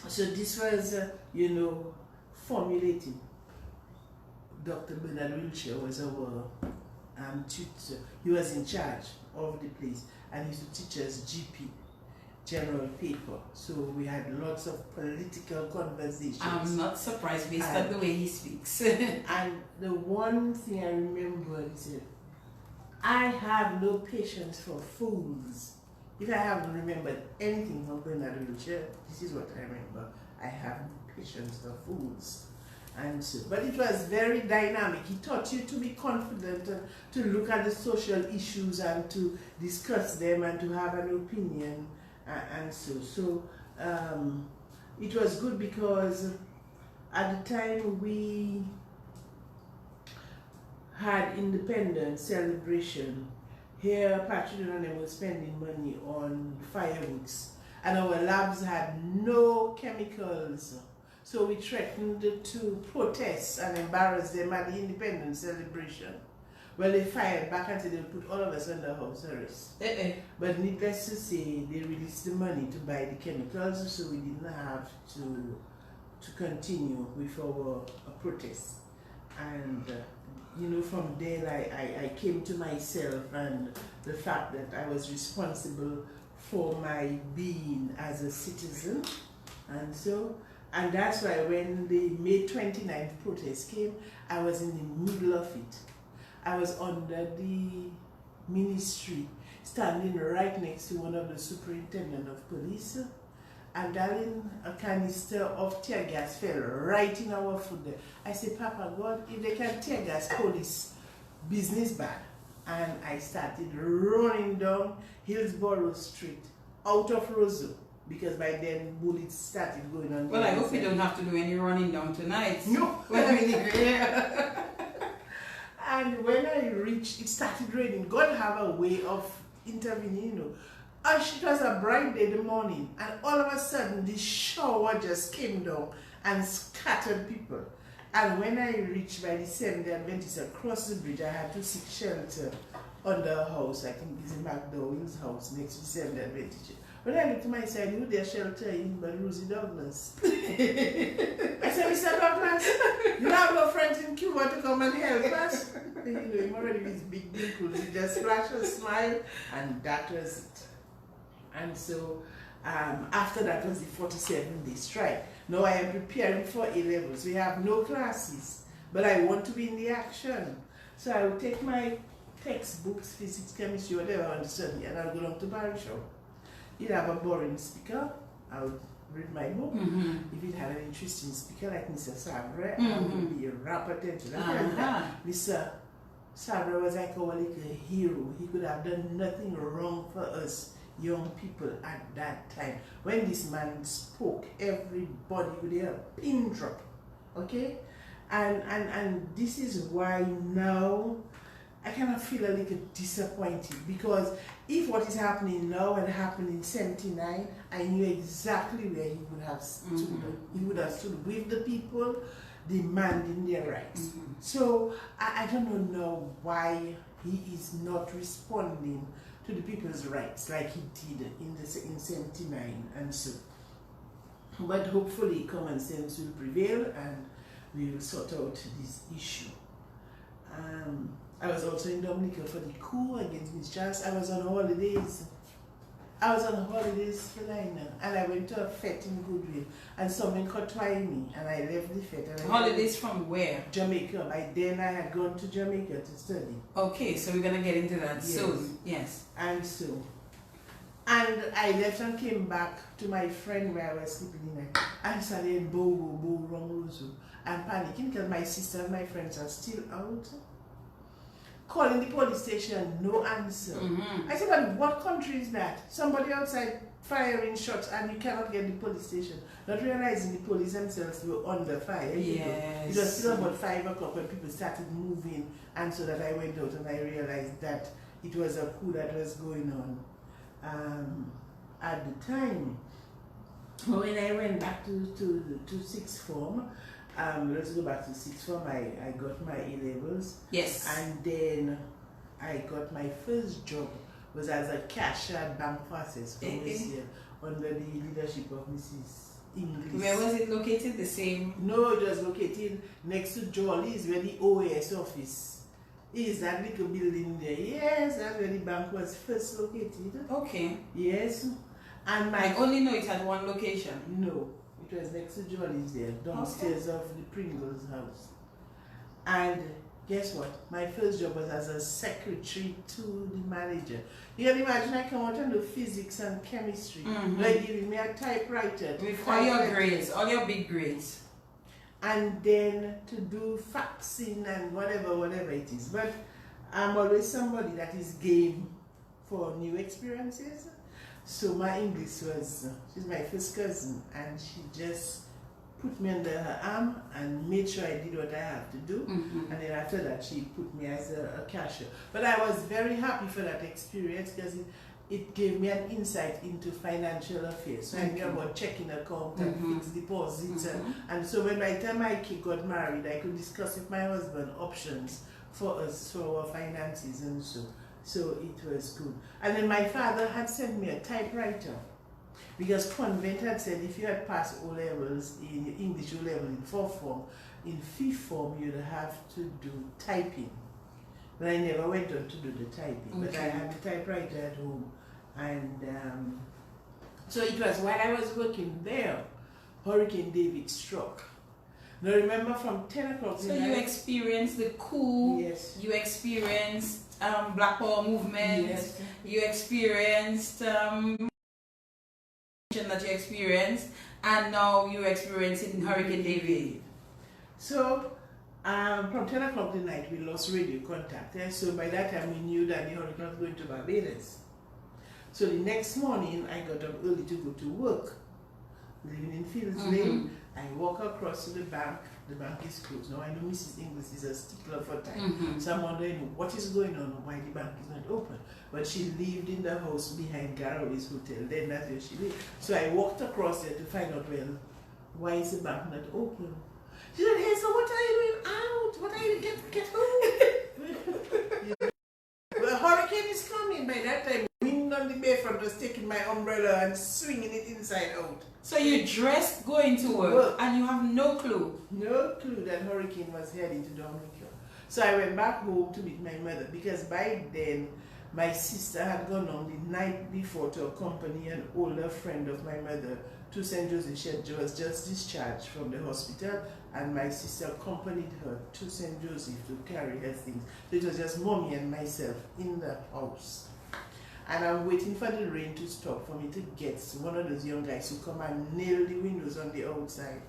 so this was, formulated. Dr. Bernard Wiltshire was our tutor. He was in charge of the place, and he used to teach us GP, general paper. So we had lots of political conversations. I'm not surprised based on the way he speaks. And the one thing I remember, he said, I have no patience for fools. If I haven't remembered anything from Bernard Wiltshire, this is what I remember. I have no patience for fools. And so, but it was very dynamic. He taught you to be confident and to look at the social issues and to discuss them and to have an opinion and so. So it was good because at the time we had independence celebration. Here, Patrick and I was spending money on fireworks, and our labs had no chemicals. So we threatened to protest and embarrass them at the independence celebration. Well, they fired back and said they would put all of us under house arrest. But needless to say, they released the money to buy the chemicals, so we didn't have to continue with our protest. And from then I came to myself and the fact that I was responsible for my being as a citizen. And that's why when the May 29th protest came, I was in the middle of it. I was under the ministry, standing right next to one of the superintendent of police, and darling, a canister of tear gas fell right in our foot there. I said, Papa God, if they can tear gas police, business bad. And I started running down Hillsborough Street, out of Roseau, because by then bullets started going on. Well, I hope you don't have to do any running down tonight. No. And when I reached, it started raining. God have a way of intervening, And it was a bright day in the morning, and all of a sudden the shower just came down and scattered people. And when I reached by the Seventh-day Adventists across the bridge, I had to seek shelter under a house. I think it's in McDowell's house next to the Seventh-day Adventist. When I looked to my side, who their shelter in but Rosie Douglas. I said, Mr. Douglas, you have no friends in Cuba to come and help us? Him already with his big dimples. He just flashed a smile, and that was it. And so after that was the 47-day strike. Now I am preparing for A-levels. We have no classes, but I want to be in the action. So I will take my textbooks, physics, chemistry, whatever I want to study, and I'll go down to Barry Show. he'd have a boring speaker, I would read my book. Mm-hmm. If it had an interesting speaker like Mr. Sabre, I would be rapt attention. Mr. Sabre was like our little hero. He could have done nothing wrong for us young people at that time. When this man spoke, everybody could hear a pin drop. Okay? And this is why now I kind of feel a little disappointed, because if what is happening now had happened in 79, I knew exactly where he would have stood. Mm-hmm. He would have stood with the people demanding their rights. Mm-hmm. So I don't know why he is not responding to the people's rights like he did in 79 and so. But hopefully common sense will prevail and we will sort out this issue. I was also in Dominica for the coup against Miss Charles. I was on holidays. Philina, and I went to a fete in Goodwill, and someone caught me, and I left the fete. And Holidays from where? Jamaica. By then I had gone to Jamaica to study. Okay, so we're gonna get into that soon. Yes. And I left and came back to my friend where I was sleeping in night. And started wrong, and panicking because my sister and my friends are still out. Calling the police station, no answer. Mm-hmm. I said, but what country is that? Somebody outside firing shots and you cannot get the police station. Not realizing the police themselves were under fire. Yes. It was still about 5 o'clock when people started moving, and so that I went out and I realized that it was a coup that was going on at the time. When I went back to sixth form, let's go back to sixth form. I got my A-levels. Yes. And then I got my first job was as a cashier at Bank Process under the leadership of Mrs. English. Where was it located? The same? No, it was located next to Jolly's, where the OAS office is. That little building there. Yes, that's where the bank was first located. Okay. Yes. And I only know it had one location. No. It was next to Jolly's there, downstairs of the Pringles house. And guess what? My first job was as a secretary to the manager. You can imagine I come out and do physics and chemistry. Mm-hmm. Like giving me a typewriter. With all your grades, all your big grades. And then to do faxing and whatever it is. But I'm always somebody that is game for new experiences. So my English was, she's my first cousin, and she just put me under her arm and made sure I did what I have to do. Mm-hmm. And then after that, she put me as a cashier. But I was very happy for that experience because it gave me an insight into financial affairs. So I knew about checking account and fixed deposits. And so when by the time my kid got married, I could discuss with my husband options for us, for our finances and so. So it was good. And then my father had sent me a typewriter because convent had said if you had passed O-levels in English O-level in 4th form, in 5th form you'd have to do typing. But I never went on to do the typing. Okay. But I had the typewriter at home. And so it was while I was working there, Hurricane David struck. Now remember from 10 o'clock. So you experienced the coup. Yes. You experienced Black Power movement. Yes. You experienced that you experienced, and now you're experiencing Hurricane David. So from 10 o'clock the night we lost radio contact. So by that time we knew that the hurricane was going to Barbados. So the next morning I got up early to go to work. Living in Fields Lane, I walk across to the bank. The bank is closed. Now I know Mrs. English is a stickler for time. So I'm wondering what is going on, why the bank is not open. But she lived in the house behind Garraway's Hotel. Then that's where she lived. So I walked across there to find out, well, why is the bank not open? She said, Hazel, what are you doing out? What are you get home? Well, hurricane is coming. By that time, wind on the bayfront was taking my umbrella and swinging it inside out. So you dressed going to work and you have no clue? No clue that hurricane was heading to Dominica. So I went back home to meet my mother because by then my sister had gone on the night before to accompany an older friend of my mother to St. Joseph. She was just discharged from the hospital and my sister accompanied her to St. Joseph to carry her things. So it was just mommy and myself in the house. and I'm waiting for the rain to stop for me to get one of those young guys who come and nail the windows on the outside.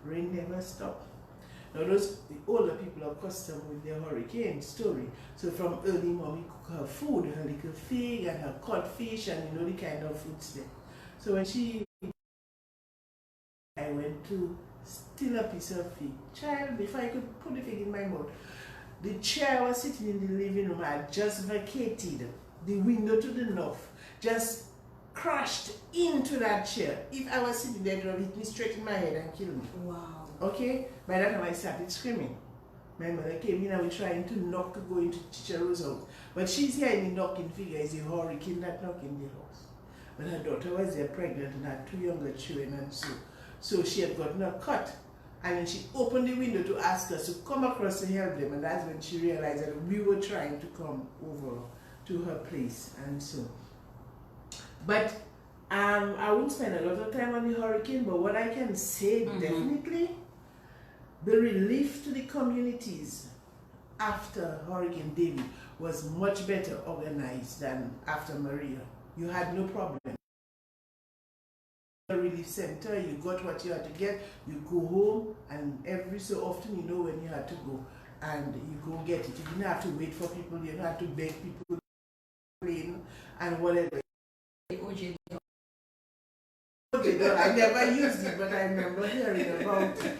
Rain never stopped. Now the older people are accustomed with their hurricane story. So from early morning, cook her food, her little fig and her codfish and you know the kind of foods there. So when I went to steal a piece of fig. Child, before I could put the fig in my mouth, the chair I was sitting in the living room. I had just vacated. The window to the north just crashed into that chair. If I was sitting there, it would have hit me straight in my head and killed me. Wow. Okay? By that time I started screaming. My mother came in and we trying to knock to go into Teacher Rose's house. But she's hearing the knocking figure. It's a hurricane that knocked in the house. But her daughter was there pregnant and had 2 younger children and so she had gotten a cut. And then she opened the window to ask us to come across to help them, and that's when she realized that we were trying to come over to her place and so. But I won't spend a lot of time on the hurricane, but what I can say definitely, the relief to the communities after Hurricane David was much better organized than after Maria. You had no problem. Relief center, you got what you had to get, you go home, and every so often you know when you had to go and you go get it. You didn't have to wait for people, you didn't have to beg people to plane and whatever. I never used it, but I remember hearing about it.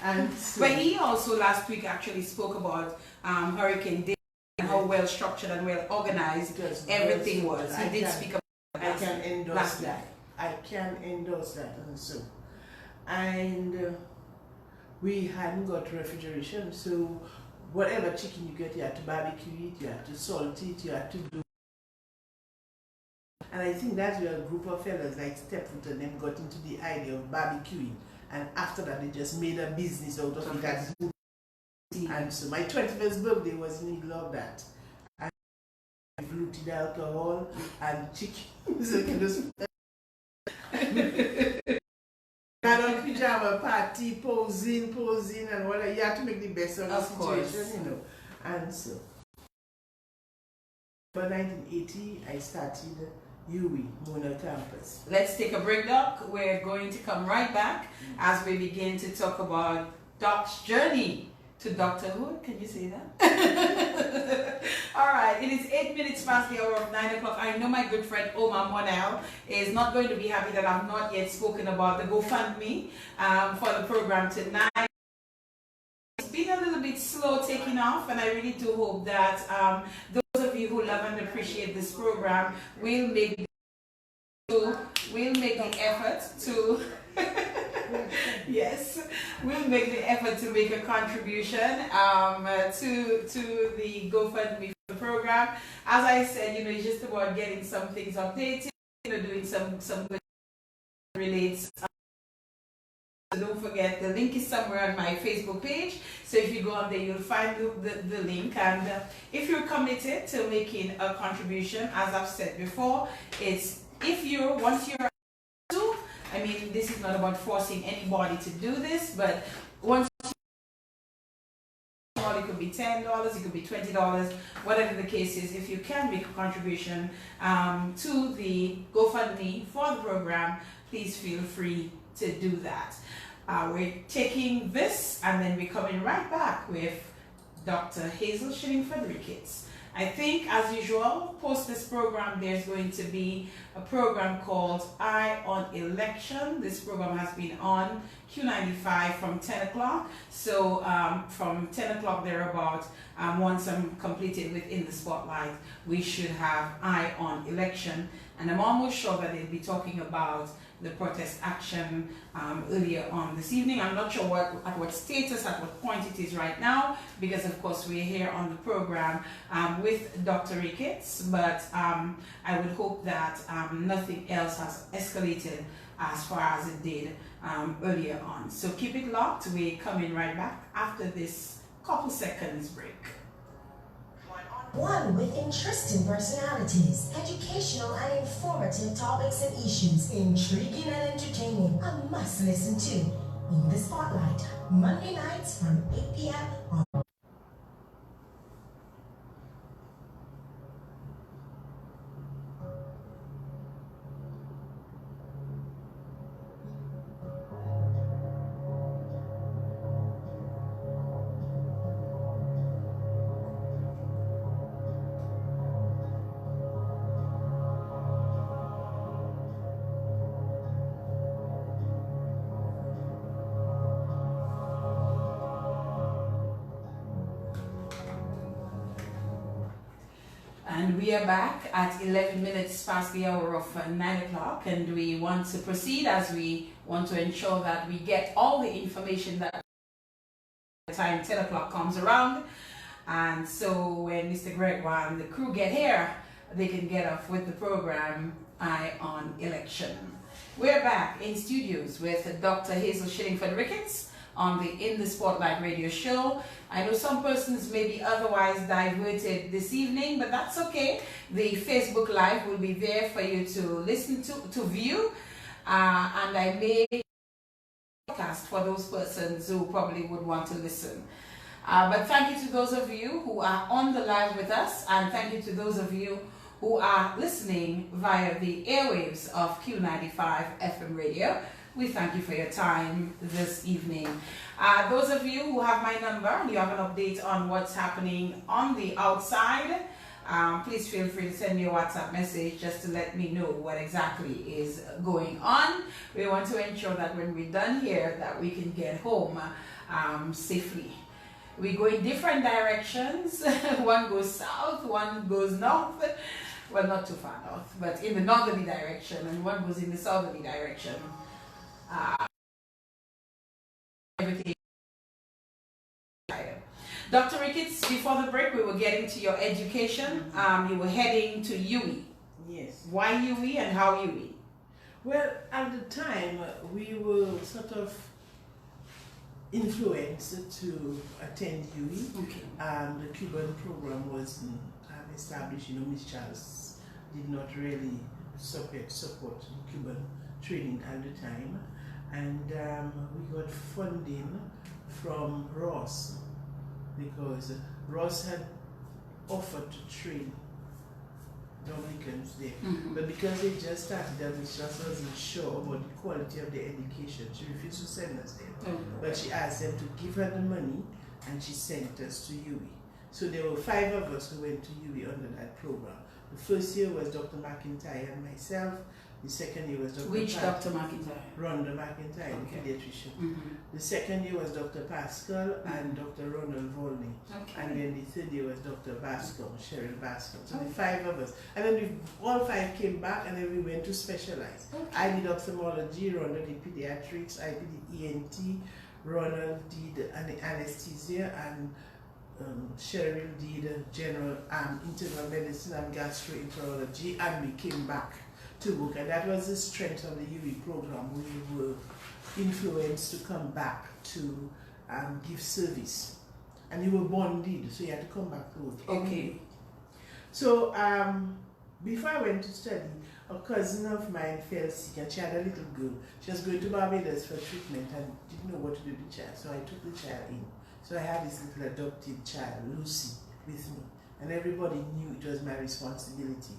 And so, but he also last week actually spoke about Hurricane David and how well structured and well organized everything was. He did speak about I can endorse that. I can endorse that and so. And we hadn't got refrigeration, so whatever chicken you get, you had to barbecue it, you had to salt it, you had to do. And I think that's where a group of fellas like Stepfoot and them got into the idea of barbecuing. And after that, they just made a business out of it. And so my 21st birthday was in the middle of that. And fluted alcohol and chicken. So you just had a pajama party, posing, and whatever. You had to make the best of the situation, you know. And so, by 1980, I started UWI, Mona Campus. Let's take a break, Doc. We're going to come right back as we begin to talk about Doc's journey to doctorhood. Can you say that? All right, it is 8 minutes past the hour of 9 o'clock. I know my good friend Omar Monel is not going to be happy that I've not yet spoken about the GoFundMe for the program tonight. It's been a little bit slow taking off, and I really do hope that those of you who love and appreciate this program will make the effort to yes, we'll make the effort to make a contribution to the GoFundMe for the program. As I said, you know, it's just about getting some things updated, you know, doing some good relates. So don't forget, the link is somewhere on my Facebook page. So if you go on there, you'll find the link. And if you're committed to making a contribution, as I've said before, it's once you're I mean, this is not about forcing anybody to do this, but once it could be $10, it could be $20, whatever the case is. If you can make a contribution to the GoFundMe for the program, please feel free to do that. We're taking this and then we're coming right back with Dr. Hazel Shillingford-Ricketts. I think, as usual, post this program, there's going to be a program called Eye on Election. This program has been on Q95 from 10 o'clock. So from 10 o'clock thereabout, once I'm completed within the spotlight, we should have Eye on Election. And I'm almost sure that they'll be talking about the protest action earlier on this evening. I'm not sure at what status, at what point it is right now, because of course we're here on the program with Dr. Ricketts, but I would hope that nothing else has escalated as far as it did earlier on. So keep it locked. We're coming right back after this couple seconds break. One with interesting personalities, educational and informative topics and issues, intriguing and entertaining, a must listen to. In the Spotlight, Monday nights from 8 p.m. on And we are back at 11 minutes past the hour of 9 o'clock, and we want to proceed as we want to ensure that we get all the information that by the time 10 o'clock comes around. And so when Mr. Gregoire and the crew get here, they can get off with the program Eye on Election. We're back in studios with Dr. Hazel Shillingford-Ricketts on the In the Spotlight radio show. I know some persons may be otherwise diverted this evening, but that's okay. The Facebook Live will be there for you to listen to view, and I may podcast for those persons who probably would want to listen. But thank you to those of you who are on the live with us, and thank you to those of you who are listening via the airwaves of Q95 FM radio. We thank you for your time this evening. Those of you who have my number and you have an update on what's happening on the outside, please feel free to send me a WhatsApp message just to let me know what exactly is going on. We want to ensure that when we're done here that we can get home safely. We go in different directions. One goes south, one goes north. Well, not too far north, but in the northerly direction, and one goes in the southerly direction. Everything. Dr. Ricketts, before the break, we were getting to your education. You were heading to UWI. Yes. Why UWI and how UWI? Well, at the time, we were sort of influenced to attend UWI. Okay. The Cuban program was established. You know, Miss Charles did not really support Cuban training at the time. And we got funding from Ross, because Ross had offered to train Dominicans there. But because they just started and Miss just wasn't sure about the quality of the education, she refused to send us there. But she asked them to give her the money, and she sent us to UWI. So there were 5 of us who went to UWI under that program. The first year was Dr. McIntyre and myself. The second year was Dr. Which Dr. McIntyre? Rhonda McIntyre, Okay. the pediatrician. The second year was Dr. Pascal and Dr. Ronald Volney. Okay. And then the third year was Dr. Bascom, Cheryl Bascom. So the 5 of us. And then all 5 came back, and then we went to specialize. Okay. I did ophthalmology, Ronald did pediatrics, I did ENT, Ronald did anesthesia, and Cheryl did general internal medicine and gastroenterology, and we came back to work. And that was the strength of the UWI program. We were influenced to come back to give service, and you were bonded, so you had to come back to work. Okay. So before I went to study, a cousin of mine fell sick, and she had a little girl. She was going to Barbados for treatment and didn't know what to do with the child, so I took the child in. So I had this little adopted child, Lucy, with me, and everybody knew it was my responsibility.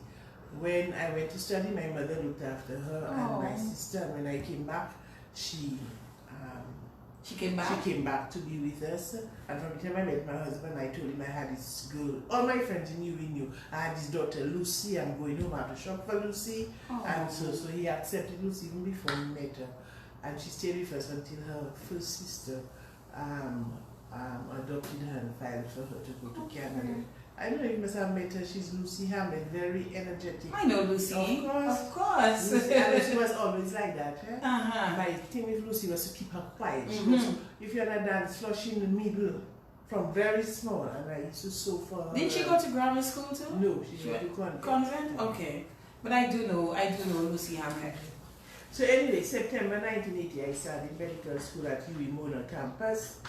When I went to study, my mother looked after her and my sister. And when I came back, she came back to be with us. And from the time I met my husband, I told him I had this girl. All my friends knew. I had this daughter, Lucy. I'm going home. I have to shop for Lucy. And so he accepted Lucy even before we met her. And she stayed with us until her first sister adopted her and filed for her to go to Canada. I don't know if you must have met her. She's Lucy Hammond, very energetic. I know Lucy. Of course. Lucy, and she was always like that. Eh? My thing with Lucy was to keep her quiet. She was, if you're on a dance floor, she in the middle, from very small, and I used to sew for her. Didn't she go to grammar school too? No, she went to convent. Convent? Okay. But I do know Lucy Hammond. So anyway, September 1980, I started medical school at UWI Mona campus.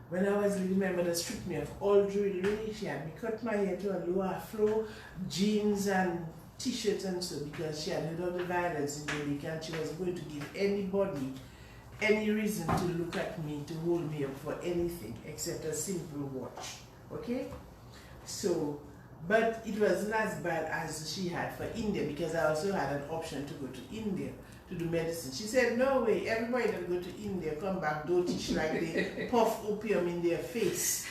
When I was living, my mother stripped me of all jewelry. She had me cut my hair to a low afro, jeans and t-shirts and so, because she had heard of the violence in Jamaica, and she was going to give anybody any reason to look at me, to hold me up for anything except a simple watch. Okay? So, but it wasn't as bad as she had for India, because I also had an option to go to India to do medicine. She said, no way, everybody that go to India, come back, don't teach like they puff opium in their face.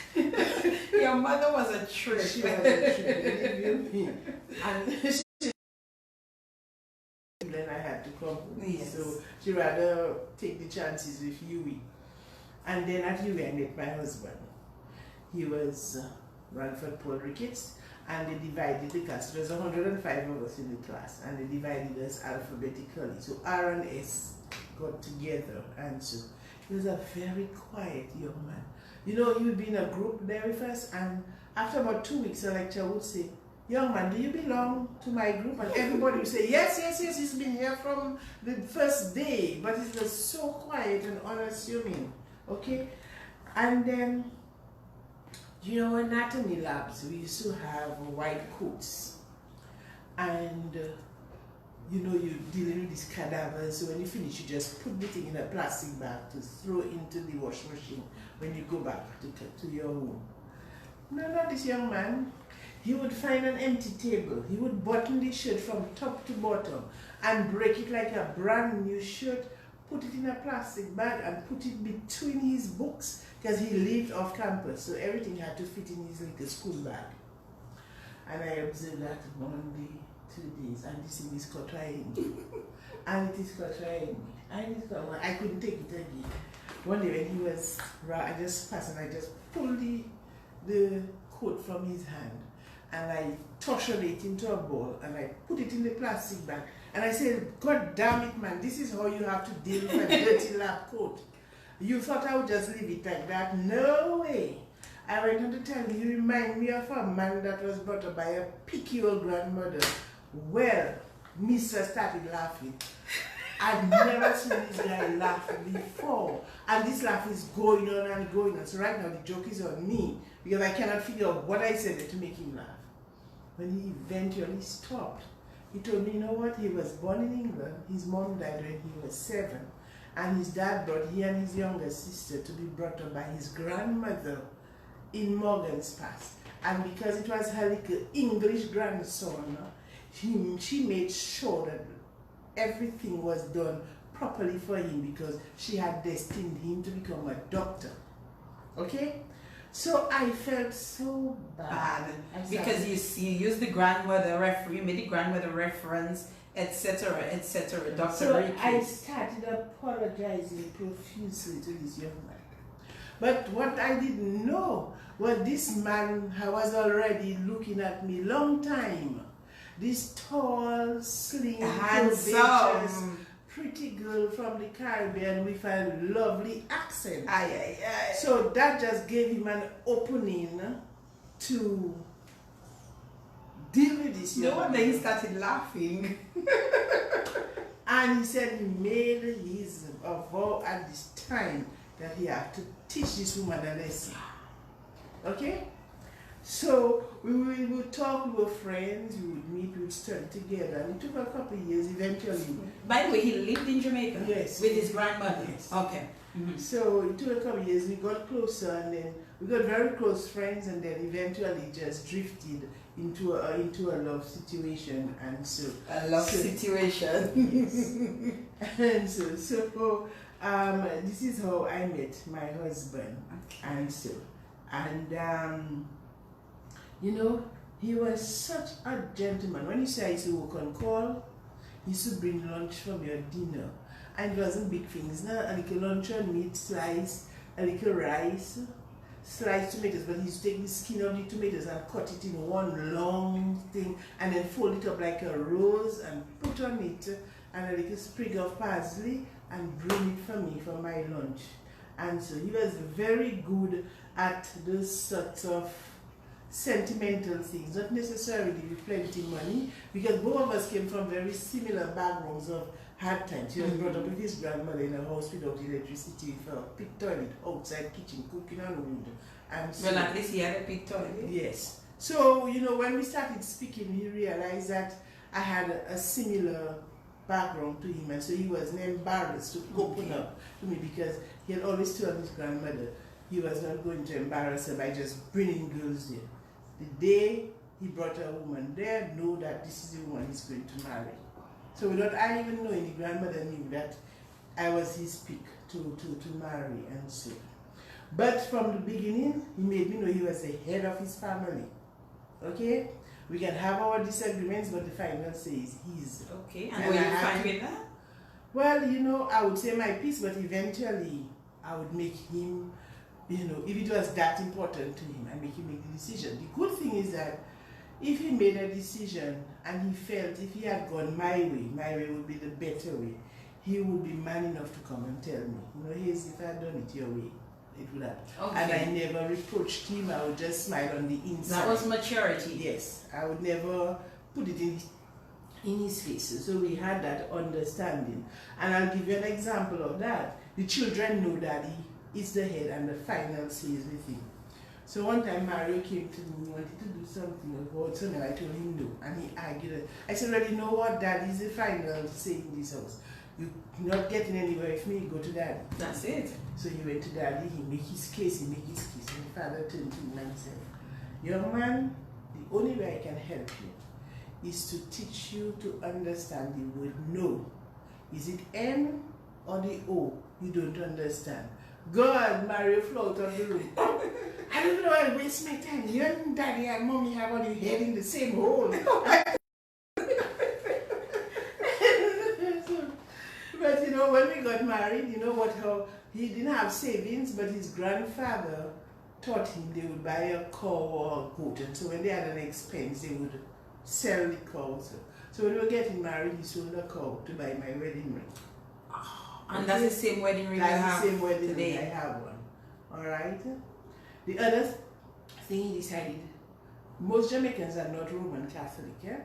Your mother was a trick. She was a trick, believe you me. And then I had to come home. Yes. So she rather take the chances with UWI. And then at UWI I met my husband. He was Shillingford-Ricketts, and they divided the class. There was 105 of us in the class, and they divided us alphabetically. So R and S got together, and so he was a very quiet young man. You know, he would be in a group there with us, and after about 2 weeks, the lecturer would say, "Young man, do you belong to my group?" And everybody would say, "Yes, yes, yes, he's been here from the first day," but he was so quiet and unassuming, okay? And then, you know, anatomy labs, we used to have white coats, and you know, you're dealing with these cadavers, so when you finish, you just put the thing in a plastic bag to throw into the washing machine when you go back to your home. No, not this young man. He would find an empty table. He would button the shirt from top to bottom and break it like a brand new shirt, put it in a plastic bag and put it between his books, because he lived off campus, so everything had to fit in his little school bag. And I observed that 1 day, 2 days, and this thing is trying me. And it is trying me. And it's I couldn't take it again. One day when he was, I just passed and I just pulled the coat from his hand, and I tortured it into a ball, and I put it in the plastic bag, and I said, "God damn it, man, this is how you have to deal with a dirty lab coat. You thought I would just leave it like that? No way." I went on to tell him, "You remind me of a man that was brought up by a picky old grandmother." Well, Mr. started laughing. I'd never seen this guy laugh before. And this laugh is going on and going on. So right now the joke is on me, because I cannot figure out what I said to make him laugh. When he eventually stopped, he told me, you know what, he was born in England, his mom died when he was 7, and his dad brought he and his younger sister to be brought up by his grandmother in Morgan's Pass. And because it was her little English grandson, she made sure that everything was done properly for him, because she had destined him to become a doctor. Okay? So I felt so bad. Because you used the grandmother you made the grandmother reference, etc., etc. Dr. So Ricketts. I started apologizing profusely to this young man. But what I didn't know was this man was already looking at me long time. This tall, slim, curvaceous, pretty girl from the Caribbean with a lovely accent. Aye, aye, aye. So that just gave him an opening to deal with this young man. No wonder he started laughing. And he said he made his vow at this time that he had to teach this woman a lesson. Okay? So we would talk, we were friends, we would meet, we would study together, and it took a couple of years eventually. By the way, he lived in Jamaica? Yes. With his grandmother? Yes. Okay. So it took a couple of years, we got closer, and then we got very close friends, and then eventually just drifted into a love situation, and so... A love situation. Yes. And so this is how I met my husband, Okay. and so, and you know, he was such a gentleman. When you say I used to work on call, he used to bring lunch from your dinner. And it wasn't big things, no? A little luncheon meat slice, a little rice, sliced tomatoes, but he used to take the skin of the tomatoes and cut it in one long thing, and then fold it up like a rose and put on it and a little sprig of parsley and bring it for me for my lunch. And so he was very good at those sorts of sentimental things, not necessarily with plenty money, because both of us came from very similar backgrounds of hard times. He was brought up with his grandmother in a house without electricity, with a pit toilet outside kitchen, cooking on wood. And so, Well, at least he had a pit toilet. yes. So, you know, when we started speaking, he realized that I had a similar background to him, and so he wasn't embarrassed to open up to me, because he had always told his grandmother he was not going to embarrass her by just bringing girls there. The day he brought a woman there, know that this is the woman he's going to marry. So without I even knowing, the grandmother knew that I was his pick to marry, and so. But from the beginning, he made me know he was the head of his family. Okay? We can have our disagreements, but the final say is his. Okay, and were you fine with that? Well, you know, I would say my piece, but eventually I would make him, you know, if it was that important to him, I make him make the decision. The good thing is that if he made a decision and he felt if he had gone my way would be the better way, he would be man enough to come and tell me, you know, Hazel, if I had done it your way, it would have. Okay. And I never reproached him, I would just smile on the inside. That was maturity. Yes, I would never put it in his face. So we had that understanding. And I'll give you an example of that. The children know Daddy is the head and the final say is with him. So one time Mario came to me, wanted to do something about something, I told him no, and he argued. I said, well, you know what, Daddy is the final say in this house. You're not getting anywhere with me, go to Daddy. That's it. So he went to Daddy, he made his case, and the father turned to him and said, young man, the only way I can help you is to teach you to understand the word no. Is it N or the O you don't understand? God, Mario flow out of the room. I don't know, I waste my time. You and Daddy and Mommy have all your head in the same hole. But you know, when we got married, you know what, how he didn't have savings, but his grandfather taught him they would buy a cow or a goat, and so when they had an expense, they would sell the cows. So when we were getting married, he sold a cow to buy my wedding ring. And that's the same wedding ring That's the same wedding today. ring, I have one. Alright? The other thing he decided, most Jamaicans are not Roman Catholic, yeah?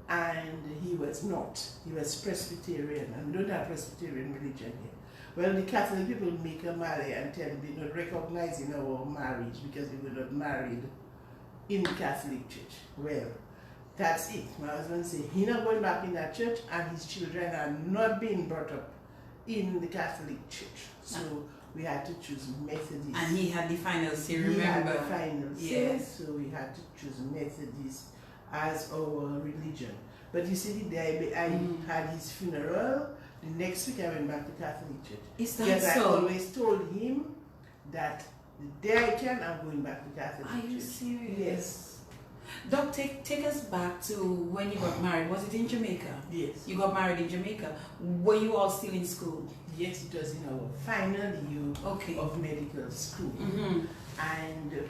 And he was not. He was Presbyterian, and we don't have Presbyterian religion here. Well, the Catholic people make a marry and tell them they're not recognizing our marriage because we were not married in the Catholic Church. Well, that's it. My husband said he's not going back in that church, and his children are not being brought up in the Catholic Church. So we had to choose Methodist. And he had the final say, remember? He had the final say, Yes. so we had to choose Methodist as our religion. But you see, the day I had his funeral, the next week I went back to Catholic Church. Is that because so? I always told him that the day I can, I'm going back to Catholic Church. Are you serious? Yes. Doc, take us back to when you got married. Was it in Jamaica? Yes. You got married in Jamaica. Were you all still in school? Yes, it was in our final year of medical school. And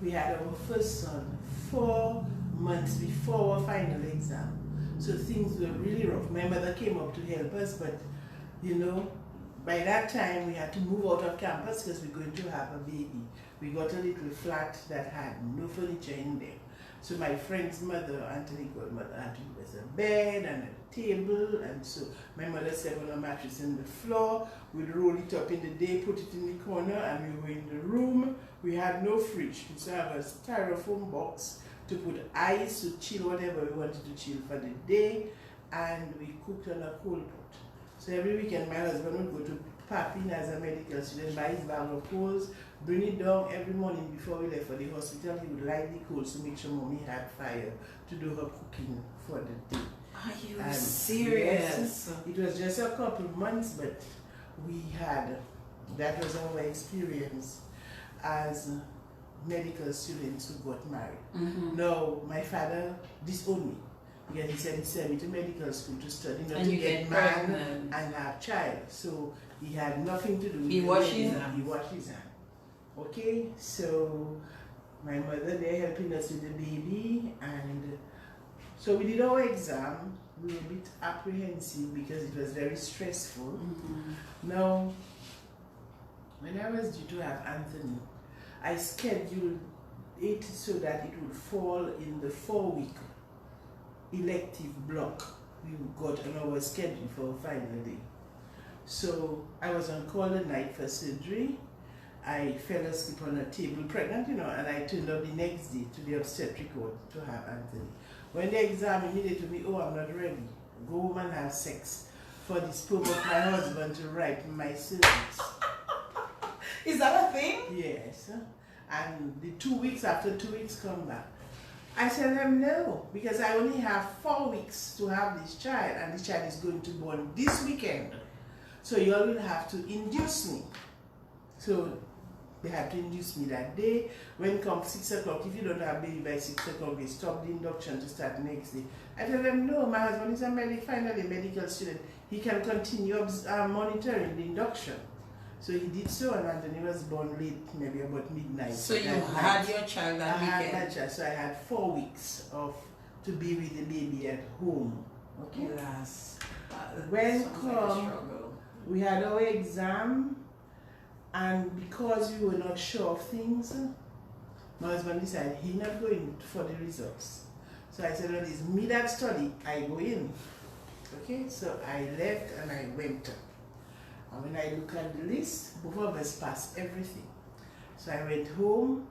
we had our first son 4 months before our final exam. So things were really rough. My mother came up to help us, but you know, by that time we had to move out of campus because we're going to have a baby. We got a little flat that had no furniture in there. So my friend's mother, Anthony godmother, had to give us a bed and a table, and so my mother slept on a mattress in the floor. We'd roll it up in the day, put it in the corner, and we were in the room. We had no fridge, so I have a styrofoam box to put ice to chill whatever we wanted to chill for the day, and we cooked on a coal pot. So every weekend my husband would go to Papin as a medical student, buy his bag of coals, bring it down every morning before we left for the hospital. He would light the coals to make sure Mommy had fire to do her cooking for the day. Are you serious? Yes, it was just a couple months, but we had, that was our experience as medical students who got married. No, my father disowned me because he said he sent me to medical school to study, not and to you get married and have child. So he had nothing to do with He washed his hands. He washed his hand. Okay, so my mother there helping us with the baby, and so we did our exam. We were a bit apprehensive because it was very stressful. Now, when I was due to have Anthony, I scheduled it so that it would fall in the 4-week elective block we got on our schedule for our final day. So I was on call the night for surgery. I fell asleep on a table pregnant, you know, and I turned up the next day to the obstetric ward to have Anthony. When they examined me, they told me, oh, I'm not ready. Go home and have sex for the sperm of my husband to ripen my cervix. Is that a thing? Yes. And the 2 weeks, after 2 weeks, come back. I tell them no, because I only have 4 weeks to have this child, and this child is going to be born this weekend. So you all will have to induce me. So they had to induce me that day. When it comes 6 o'clock, if you don't have baby by 6 o'clock, they stop the induction to start the next day. I tell them no, my husband is a finally medical student. He can continue monitoring the induction. So he did so, and Anthony was born late, maybe about midnight. So you had your child that weekend? I had my child, so I had 4 weeks to be with the baby at home. Okay. Yes. When we had our exam, and because we were not sure of things, my husband decided he's not going for the results. So I said, well, it's me that study, I go in. Okay, so I left and I went. And when I look at the list, both of us passed everything. So I went home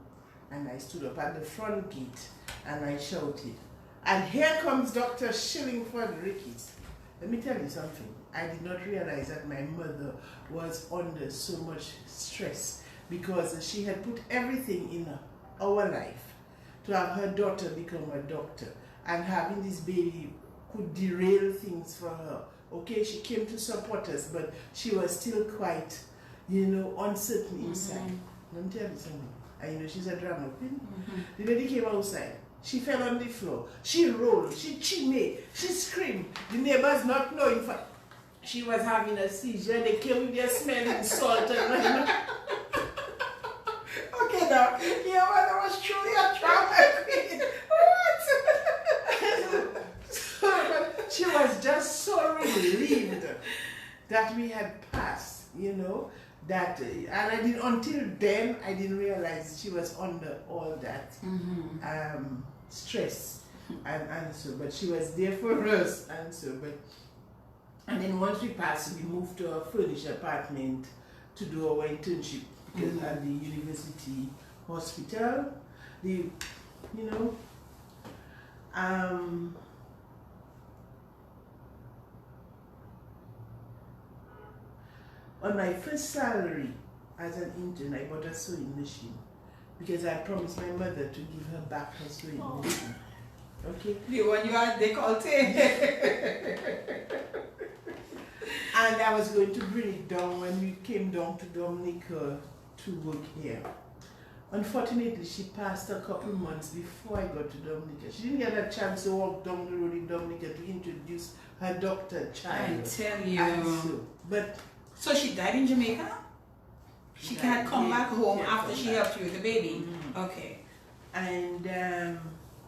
and I stood up at the front gate and I shouted, and here comes Dr. Shillingford-Ricketts. Let me tell you something. I did not realize that my mother was under so much stress because she had put everything in our life to have her daughter become a doctor, and having this baby could derail things for her. Okay, she came to support us, but she was still quite, uncertain inside. Let me tell you something. I know she's a drama queen. The lady came outside. She fell on the floor. She rolled. She chinned. She screamed. The neighbors not knowing she was having a seizure. They came with their smelling salt and okay, now your mother was truly a drama queen. What? She was just so relieved that we had passed, that, and I didn't, until then, I didn't realize she was under all that stress and so, but she was there for us and so, and then once we passed, we moved to a furnished apartment to do our internship because at the university hospital, on my first salary as an intern, I bought a sewing machine because I promised my mother to give her back her sewing machine. Okay? The one you had décolleté. And I was going to bring it down when we came down to Dominica to work here. Unfortunately, she passed a couple months before I got to Dominica. She didn't get a chance to walk down the road in Dominica to introduce her doctor child. I tell you. So she died in Jamaica? She can't come back home after she helped you with the baby? Okay. And,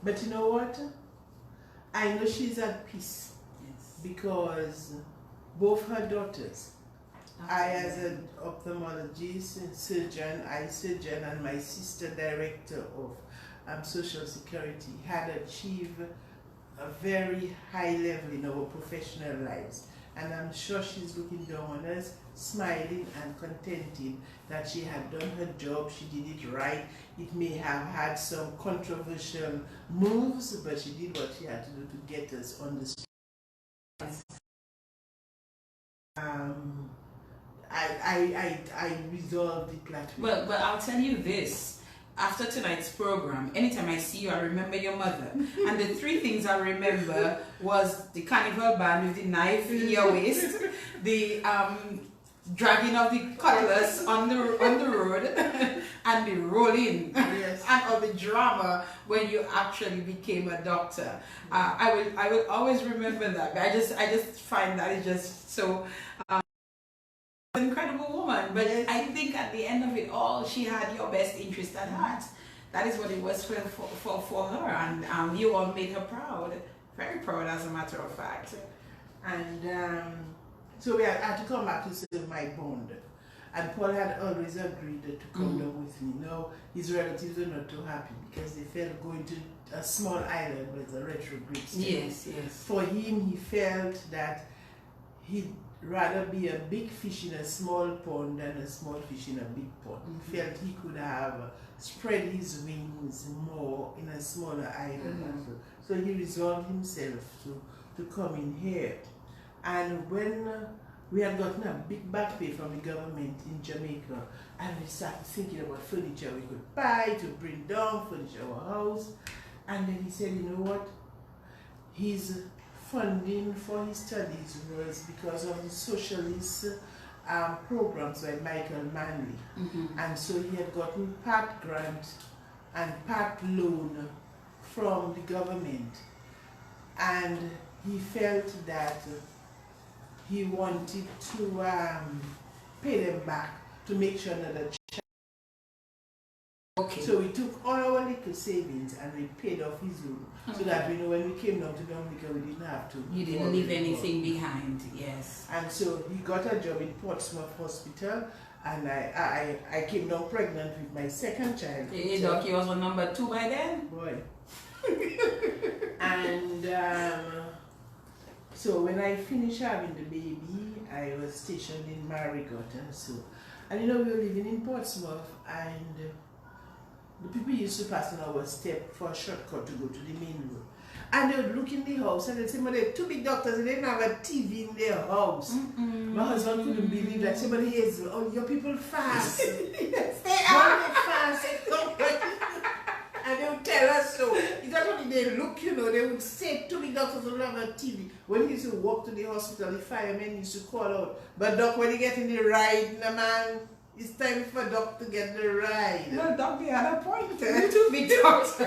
but you know what? I know she's at peace. Yes. Because both her daughters, I as an ophthalmologist, eye surgeon, and my sister director of Social Security had achieved a very high level in our professional lives. And I'm sure she's looking down on us, smiling and contented that she had done her job, she did it right. It may have had some controversial moves, but she did what she had to do to get us on the street. I resolved it like well, I'll tell you this. After tonight's program, anytime I see you, I remember your mother. And the 3 things I remember was the carnival band with the knife in your waist, the dragging of the cutlass on the road, and the rolling, and all the drama when you actually became a doctor. I will always remember that. I just find that it's just so. Incredible woman, but I think at the end of it all, she had your best interest at heart. That is what it was for her, and you all made her proud, very proud as a matter of fact. And so I had to come back to serve my bond, and Paul had always agreed to come down with me. No, his relatives were not too happy because they felt going to a small island was a retrograde step. Yes. For him, he felt that he'd rather be a big fish in a small pond than a small fish in a big pond. He felt he could have spread his wings more in a smaller island. So he resolved himself to come in here. And when we had gotten a big back pay from the government in Jamaica, and we started thinking about furniture we could buy to bring down, furnish our house. And then he said, you know what? His funding for his studies was because of the socialist programs by Michael Manley. And so he had gotten part grant and part loan from the government. And he felt that he wanted to pay them back to make sure another child. Okay. So we took all our little savings and we paid off his room, so that we know when we came down to Dominica we didn't have to. You didn't leave anything behind, yes. And so he got a job in Portsmouth Hospital, and I came down pregnant with my second child. Hey, Doc, you was on number 2 by then? Boy. And so when I finished having the baby, I was stationed in Marigot, and you know, we were living in Portsmouth, and the people used to pass on our step for a shortcut to go to the main road. And they would look in the house and they'd say, "There are 2 big doctors and they didn't have a TV in their house." My husband couldn't believe that. Somebody Hazel, "Oh, your people fast." Yes, they When they fast, and they would tell us so. It's not only they look, you know, they would say 2 big doctors don't have a TV. When he used to walk to the hospital, the firemen used to call out, "But Doc, when you get in the ride, no man, it's time for Doc to get the ride." Well, Doc, they had a point. 2 big doctors.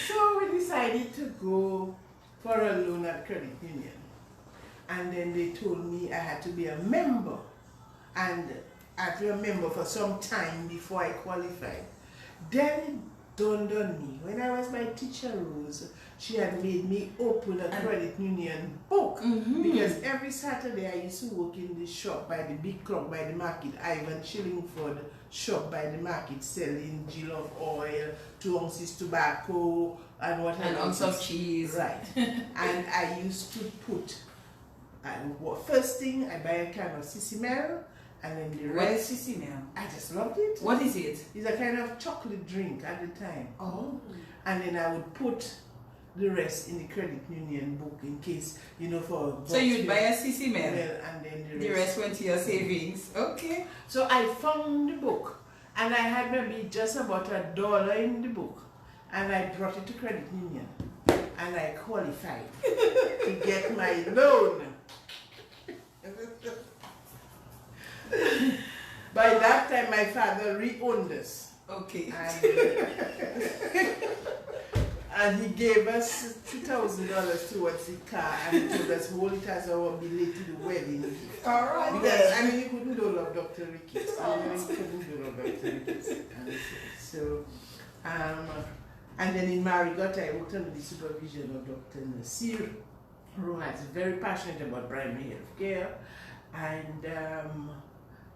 So we decided to go for a loan at Credit Union. And then they told me I had to be a member. And I had to be a member for some time before I qualified. Then it dawned on me, when I was my teacher Rose, she had made me open a Credit Union book. Because every Saturday I used to work in the shop by the big clock by the market, Ivan Shillingford shop by the market, selling gill of oil, 2 ounces tobacco, and what An ounce of cheese. Right. And I used to put, first thing I buy a can of Sissimel, and then the What rest. is Sissimel? I just loved it. What is it? It's a kind of chocolate drink at the time. Oh. And then I would put the rest in the Credit Union book in case, you know, for... So you'd buy a Sissimel? And then The rest went to your savings. Okay. So I found the book, and I had maybe just about $1 in the book, and I brought it to Credit Union, and I qualified to get my loan. By that time, my father re-owned us. Okay. And he gave us $2,000 towards the car and told us hold it as our belated wedding gift. All right. Because I mean, you couldn't do love Dr. Ricketts. You couldn't do love Dr. Ricketts. And then in Marigot, I worked under the supervision of Dr. Nasir, who was very passionate about primary health care. And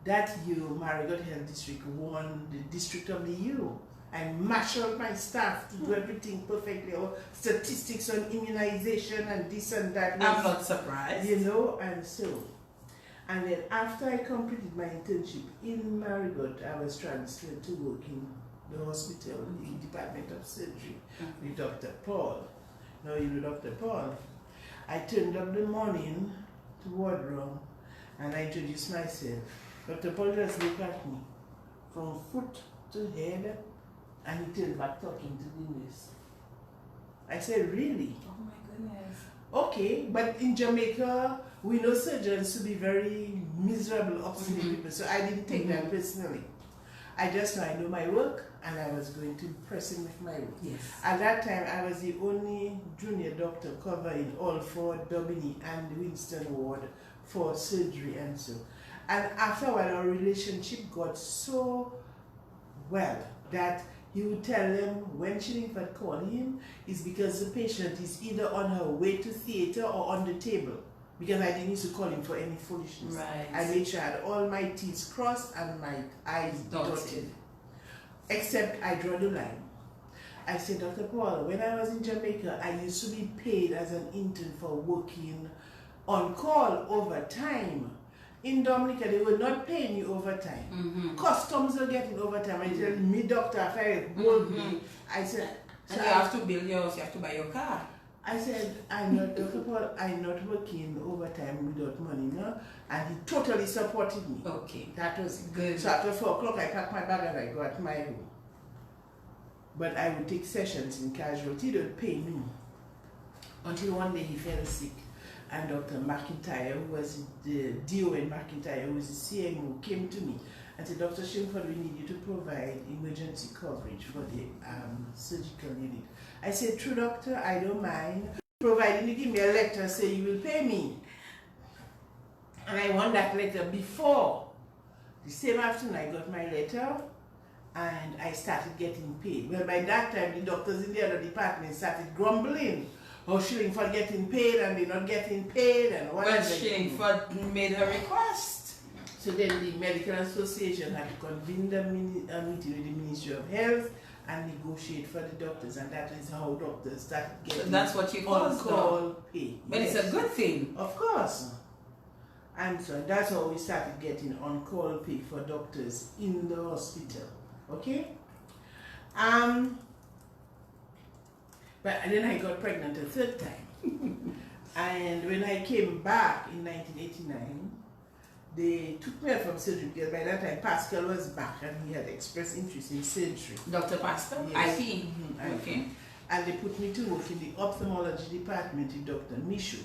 that year, Marigot Health District won the District of the Year. I marshaled my staff to do everything perfectly, or statistics on immunization and this and that. I'm not surprised. You know, and so. And then after I completed my internship in Marigot, I was transferred to work in the hospital, in the Department of Surgery, with Dr. Paul. Now you know Dr. Paul. I turned up the morning to wardroom and I introduced myself. Dr. Paul just looked at me from foot to head, and he turned back talking to the nurse. I said, "Really?" Oh my goodness. Okay, but in Jamaica, we know surgeons to be very miserable, obstinate people, so I didn't take that personally. I just know I know my work, and I was going to impress him with my work. Yes. At that time, I was the only junior doctor covering all 4 Dublin and Winston ward for surgery and so. And after a while, our relationship got so well that he would tell them when Shillingford called him, is because the patient is either on her way to theatre or on the table. Because I didn't used to call him for any foolishness. Right. I made sure I had all my T's crossed and my I's dotted. Except I draw the line. I said, "Dr. Paul, when I was in Jamaica, I used to be paid as an intern for working on call overtime. In Dominica, they were not paying me overtime. Customs were getting overtime. I tell me, doctor, after I hold me, I said, and you have to build yours, you have to buy your car. I said, I'm not, Dr. Paul, I'm not working overtime without money, no? And he totally supported me. Okay. That was good. So after 4 o'clock, I packed my bag and I got my home. But I would take sessions in casualty, they would pay me. Until one day he fell sick. And Dr. McIntyre, who was the DON McIntyre, who was the CMO, came to me and said, "Dr. Shillingford, we need you to provide emergency coverage for the surgical unit." I said, "True, doctor, I don't mind, providing you give me a letter say you will pay me." And I won that letter before. The same afternoon I got my letter and I started getting paid. Well, by that time the doctors in the other department started grumbling. Oh, Shillingford getting paid and they're not getting paid and what. Well, Shillingford made her request. So then the Medical Association had to convene the meeting with the Ministry of Health and negotiate for the doctors, and that is how doctors started getting. So that's what you call on-call pay. But yes. It's a good thing. Of course. And so that's how we started getting on-call pay for doctors in the hospital. Okay? But then I got pregnant a third time. And when I came back in 1989, they took me out from surgery because by that time Pascal was back and he had expressed interest in surgery. Dr. Pascal? Yes. IP? Mm-hmm. Okay. And they put me to work in the ophthalmology department with Dr. Michaud. She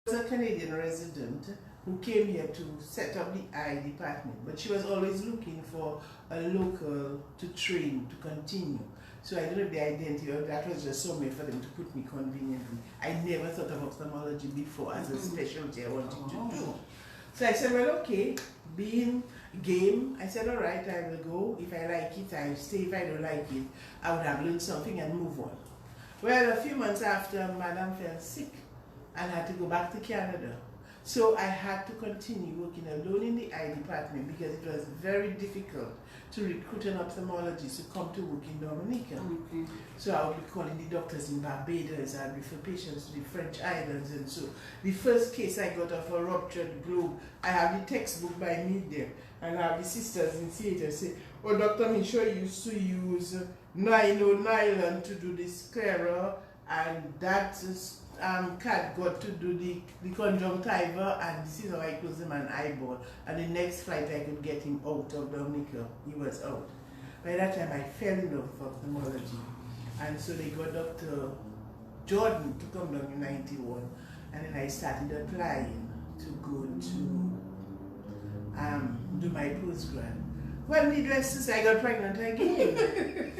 was a Canadian resident who came here to set up the eye department, but she was always looking for a local to train, to continue. So I don't know the identity, or that was just somewhere for them to put me conveniently. I never thought of ophthalmology before as a specialty I wanted to do. So I said, well, okay, being game, I said, all right, I will go. If I like it, I'll stay. If I don't like it, I would have learned something and move on. Well, a few months after, Madam fell sick and had to go back to Canada. So I had to continue working alone in the eye department because it was very difficult to recruit an ophthalmologist to come to work in Dominica. Okay. So I would be calling the doctors in Barbados, I'd refer patients to the French islands, and so the first case I got of a ruptured globe, I have the textbook by me there, and I have the sisters in theater say, oh, Dr. Michaud used to use nylon to do the sclera, and that cat got to do the conjunctiva, and this is how I closed him an eyeball. And the next flight I could get him out of Dominica, he was out. By that time I fell in love with ophthalmology, and so they got Dr. Jordan to come down in 91, and then I started applying to go to do my postgrad. Well, needless to say, I got pregnant again.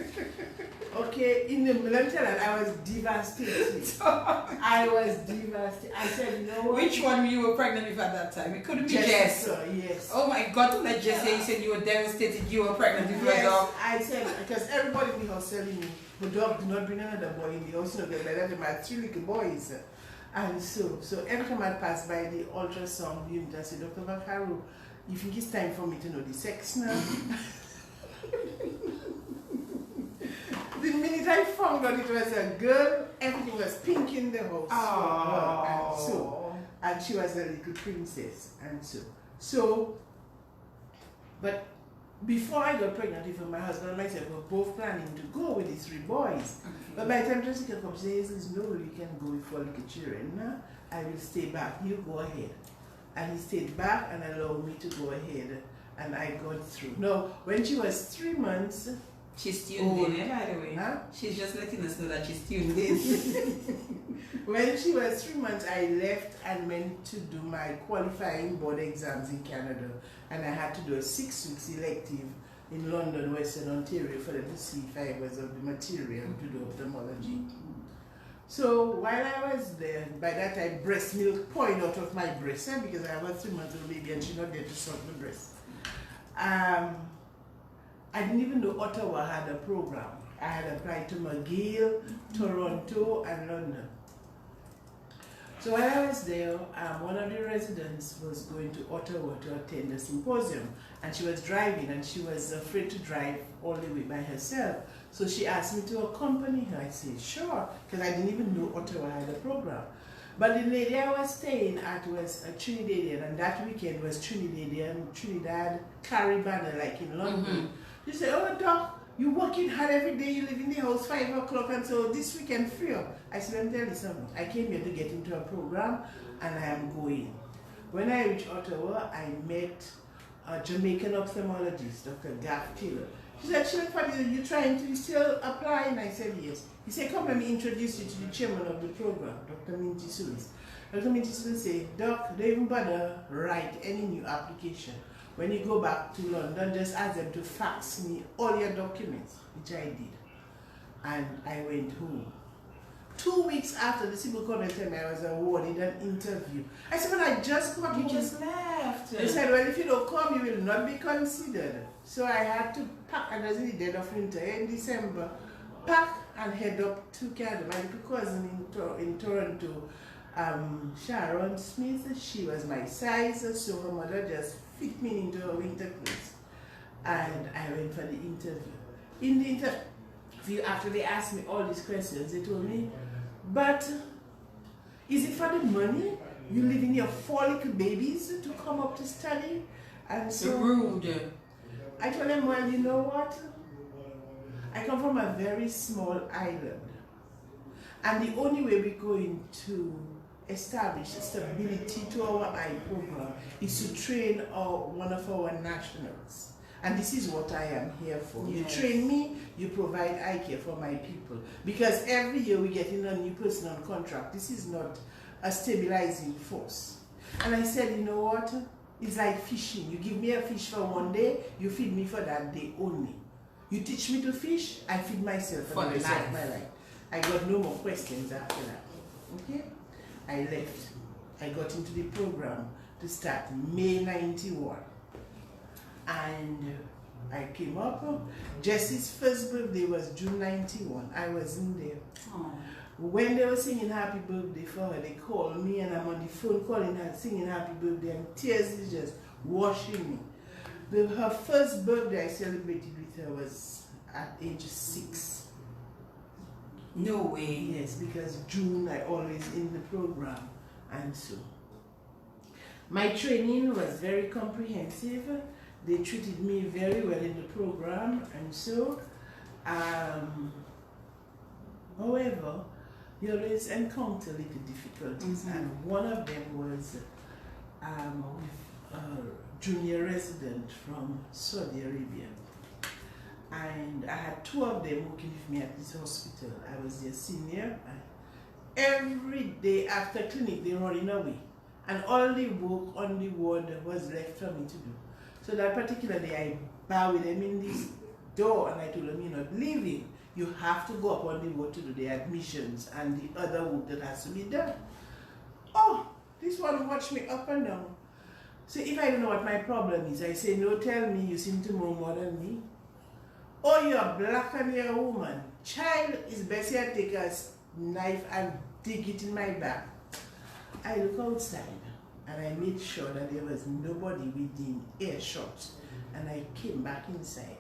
Okay, in the military, I was devastated. I was devastated. I said, you know what? Which one you were pregnant with at that time? It couldn't be Jess. Jess. Yes. Oh my God, don't let Jess say you said you were devastated you were pregnant with your dog. I said, because everybody in the house telling me, the dog do not bring another boy in the house, you know, because by that time I had 3 little boys. And so every time I pass by the ultrasound unit, I say, Dr. Vaccaro, you think it's time for me to know the sex now? The minute I found out it was a girl, everything was pink in the house. Oh. And she was a little princess, and so. But before I got pregnant with her, my husband and myself were both planning to go with the 3 boys. Okay. But by the time Jessica comes, she says, there's no way you can go with 4 little children. No, I will stay back. You go ahead. And he stayed back and allowed me to go ahead, and I got through. No, when she was 3 months. She's tuned in, by the way. Huh? She's just letting us know that she's tuned in. When she was 3 months, I left and went to do my qualifying board exams in Canada. And I had to do a 6 weeks elective in London, Western Ontario, for them to see if I was of the material to do ophthalmology. So while I was there, by that time breast milk poured out of my breast, because I was a 3-month-old baby and she's not there to suck the breast. I didn't even know Ottawa had a program. I had applied to McGill, Toronto, and London. So while I was there, one of the residents was going to Ottawa to attend a symposium, and she was driving, and she was afraid to drive all the way by herself. So she asked me to accompany her. I said, sure, because I didn't even know Ottawa had a program. But the lady I was staying at was a Trinidadian, and that weekend was Trinidad Caribana, like in London. She said, oh, Doc, you working hard every day, you live in the house 5 o'clock, and so this weekend free. I said, let me tell you something. I came here to get into a program, and I am going. When I reached Ottawa, I met a Jamaican ophthalmologist, Dr. Gaff Taylor. She said, Shillingford, are you trying to still apply? And I said, yes. He said, come, let me introduce you to the chairman of the program, Dr. Minty Sulis. Dr. Minty Sulis said, Doc, don't even bother write any new application. When you go back to London, just ask them to fax me all your documents, which I did. And I went home. 2 weeks after the civil called and told me I was awarded an interview. I said, but I just got home. You just left. They said, well, if you don't come, you will not be considered. So I had to pack, and as in the dead of winter in December, pack and head up to Canada. My little cousin in Toronto, Sharon Smith, she was my size, so her mother just fit me into her winter clothes. And I went for the interview. In the interview, after they asked me all these questions, they told me, but is it for the money? You leaving your 4 little babies to come up to study? And so rude. I told them, well, you know what? I come from a very small island. And the only way we're going to establish stability to our eye program is to train one of our nationals. And this is what I am here for. Yes. You train me, you provide eye care for my people. Because every year we get in a new person on contract. This is not a stabilizing force. And I said, you know what? It's like fishing. You give me a fish for one day, you feed me for that day only. You teach me to fish, I feed myself for the rest of my life. I got no more questions after that. Okay? I left. I got into the program to start May 91. And I came up. Jesse's first birthday was June 91. I wasn't there. Oh. When they were singing happy birthday for her, they called me and I'm on the phone calling her, singing happy birthday, and tears is just washing me. Her first birthday I celebrated with her was at age 6. No way. Yes, because June I always in the program, and so. My training was very comprehensive. They treated me very well in the program, and so, however, you always encounter little difficulties, and one of them was with a junior resident from Saudi Arabia. And I had 2 of them working with me at this hospital. I was their senior. Every day after clinic, they're running away. And all the work on the ward was left for me to do. So that particular day, I bowed them in this door and I told them, you're not leaving. You have to go up on the ward to do the admissions and the other work that has to be done. Oh, this one watched me up and down. So if I don't know what my problem is, I say, no, tell me, you seem to know more than me. Oh, you're black and you're a woman. Child, it's best you take a knife and dig it in my back. I look outside and I made sure that there was nobody within earshot. And I came back inside.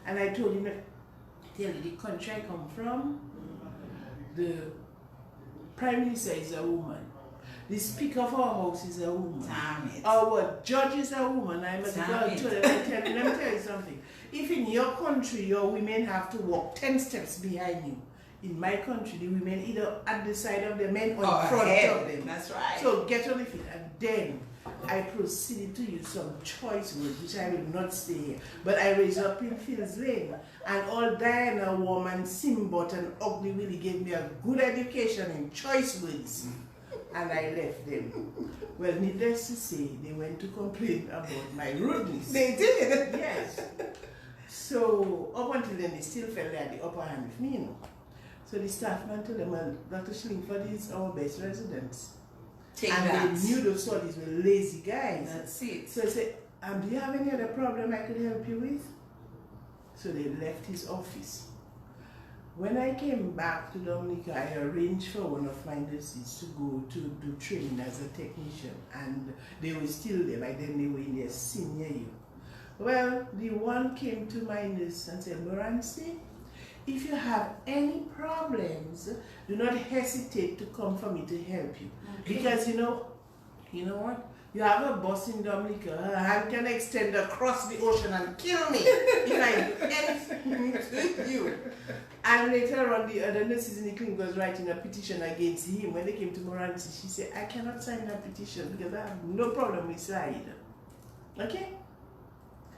And I told him, tell you the country I come from, the Prime Minister is a woman. The Speaker of our House is a woman. Damn it. Our judge is a woman. I'm a girl. Let me tell you something. If in your country your women have to walk 10 steps behind you, in my country the women either at the side of the men or in front of them. That's right. So get on the feet, and then I proceeded to use some choice words which I will not say here. But I raised up in Fields Lane, and all Diana, woman, Simbot and Ugly Willie gave me a good education in choice words. And I left them. Well, needless to say, they went to complain about my rudeness. They did? Yes. So, up until then, they still felt they had the upper hand with me, you know. So the staff man told them, well, Dr. Shillingford is our best residents. Take and that. They knew those studies were lazy guys. That's it. So I said, do you have any other problem I could help you with? So they left his office. When I came back to Dominica, I arranged for one of my nurses to go to do training as a technician, and they were still there. By then they were in their senior year. Well, the one came to my nurse and said, Morancy, if you have any problems, do not hesitate to come for me to help you. Okay. Because you know what? You have a boss in Dominica, her hand can extend across the ocean and kill me if I do anything to you. And later on, the other nurses in the clinic was writing a petition against him. When they came to Morancy, she said, I cannot sign that petition because I have no problem with side. Okay?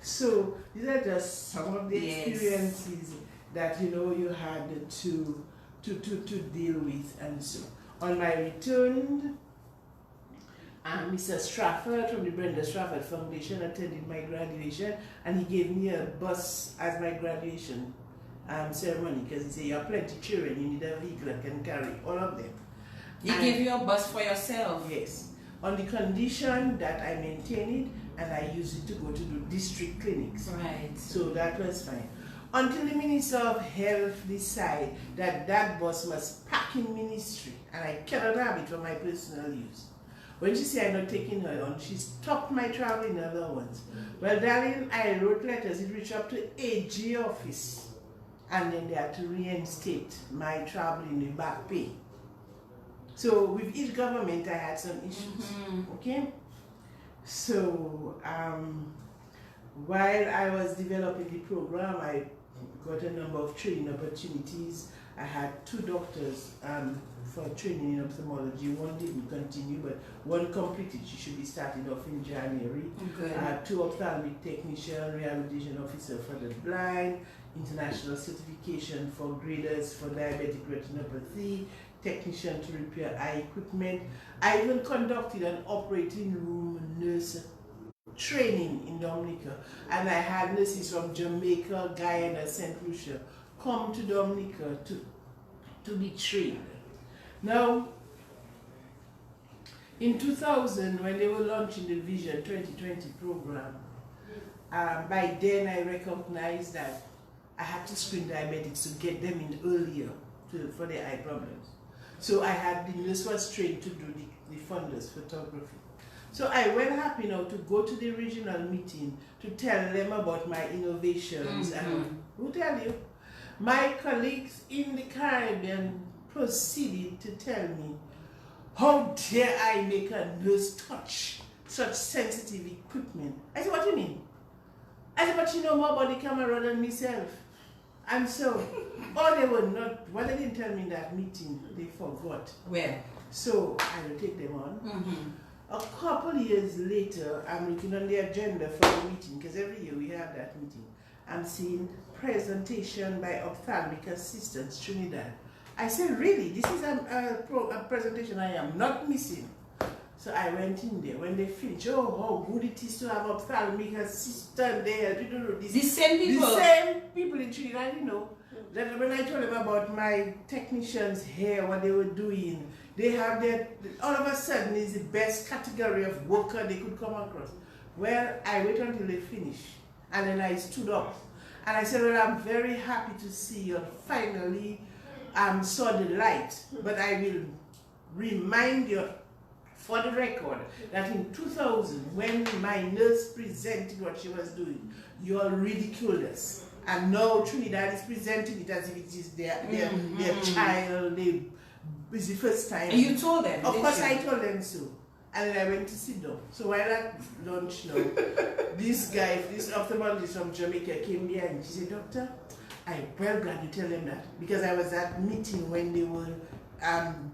So these are just some of the experiences that you had to deal with. And so on my return, Mr. Strafford from the Brenda Strafford Foundation attended my graduation, and he gave me a bus as my graduation ceremony because he said you have plenty of children, you need a vehicle that can carry all of them. You give you a bus for yourself? Yes, on the condition that I maintain it and I use it to go to the district clinics. Right. So that was fine. Until the Minister of Health decide that that bus must pack in ministry and I cannot have it for my personal use. When she said I'm not taking her on, she stopped my travel in other ones. Well, darling, I wrote letters, it reached up to AG office. And then they had to reinstate my travel in the back pay. So with each government, I had some issues, okay? So while I was developing the program, I got a number of training opportunities. I had 2 doctors for training in ophthalmology. One didn't continue, but one completed. She should be starting off in January. Good. I had 2 ophthalmic technician, rehabilitation officer for the blind, international certification for graders for diabetic retinopathy, technician to repair eye equipment. I even conducted an operating room nurse training in Dominica, and I had nurses from Jamaica, Guyana, St. Lucia come to Dominica to be trained. Now, in 2000, when they were launching the Vision 2020 program, by then I recognized that I had to screen diabetics to get them in earlier for their eye problems. So I had the nurse was trained to do the fundus photography. So I went happy now to go to the regional meeting to tell them about my innovations. And who tell you? My colleagues in the Caribbean proceeded to tell me, how dare I make a nurse touch such sensitive equipment? I said, what do you mean? I said, but you know more about the camera than myself. And so, they were not, what they didn't tell me in that meeting, they forgot. Where? So I will take them on. A couple years later, I'm looking on the agenda for the meeting, because every year we have that meeting. I'm seeing presentation by ophthalmic assistants Trinidad. I said, really? This is a presentation I am not missing. So I went in there. When they finished, how good it is to have ophthalmic assistant there. The same people? The same people in Trinidad, you know. That when I told them about my technicians here, what they were doing, they have their, all of a sudden is the best category of worker they could come across. Well, I waited until they finished, and then I stood up. And I said, well, I'm very happy to see you finally saw the light, but I will remind you for the record that in 2000, when my nurse presented what she was doing, you all ridiculed us. And now Trinidad is presenting it as if it is their child, it's the first time. And you told them? Of course I told them so. And then I went to sit down. So while at lunch now, this ophthalmologist from Jamaica came behind. She said, Doctor, I'm well glad you tell them that. Because I was at meeting when they were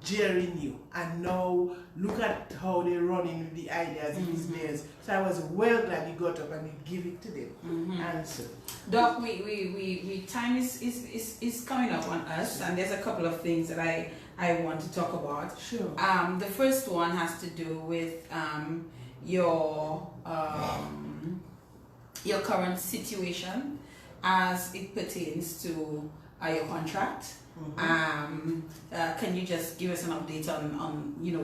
jeering you. And now look at how they're running with the ideas if it's theirs. So I was well glad you got up and you give it to them. And so. Doc, we time is coming up on us, and there's a couple of things that I want to talk about. Sure. The first one has to do with your current situation as it pertains to your contract. Can you just give us an update on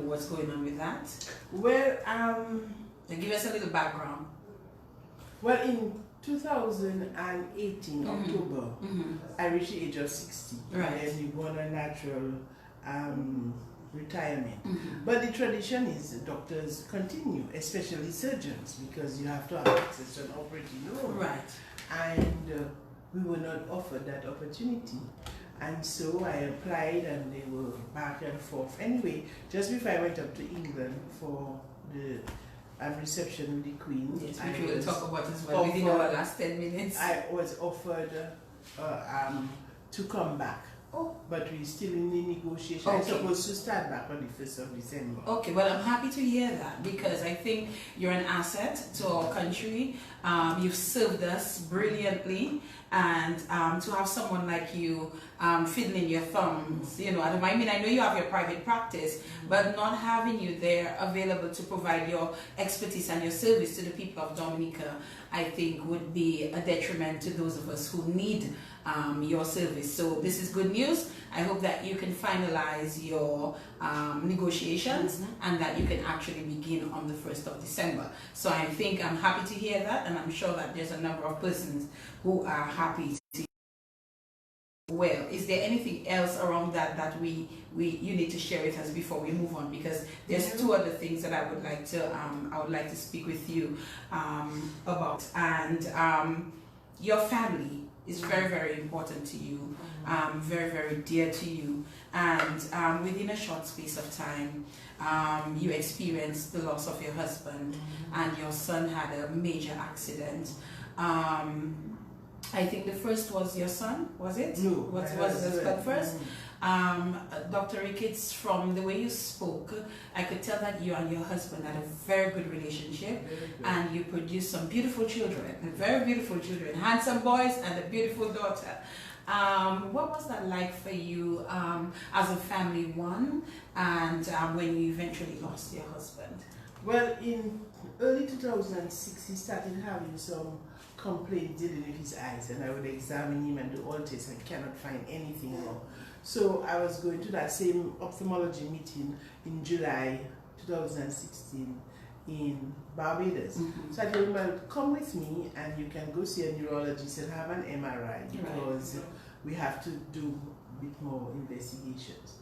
what's going on with that? Well, give us a little background. Well, in 2018 October, I reached the age of 60, right. And you go on a natural retirement. But the tradition is doctors continue, especially surgeons, because you have to have access to an operating room. Right. And we were not offered that opportunity. And so I applied, and they were back and forth. Anyway, just before I went up to England for the reception with the Queen, yes, which we will talk about as well within our last 10 minutes. I was offered to come back. Oh. But we're still in the negotiation. Okay. I'm supposed to start back on the 1st of December. Okay, well, I'm happy to hear that, because I think you're an asset to our country. You've served us brilliantly, and to have someone like you fiddling your thumbs, I know you have your private practice, but not having you there available to provide your expertise and your service to the people of Dominica, I think would be a detriment to those of us who need your service. So this is good news. I hope that you can finalize your negotiations and that you can actually begin on the 1st of December. So I think I'm happy to hear that, and I'm sure that there's a number of persons who are happy to. Well, is there anything else around that you need to share with us before we move on? Because there's two other things that I would like to speak with you about, and your family is very, very important to you, very, very dear to you, and within a short space of time, you experienced the loss of your husband, and your son had a major accident. I think the first was your son, was it? No. Was the husband first? Dr. Ricketts, from the way you spoke, I could tell that you and your husband had a very good relationship, and you produced some beautiful children, very beautiful children, handsome boys and a beautiful daughter. What was that like for you as a family, one, and when you eventually lost your husband? Well, in early 2006, he started having some complaints dealing with his eyes, and I would examine him and do all tests and cannot find anything wrong. So I was going to that same ophthalmology meeting in July 2016 in Barbados. So I told him, well, come with me and you can go see a neurologist and have an MRI, because we have to do a bit more investigations.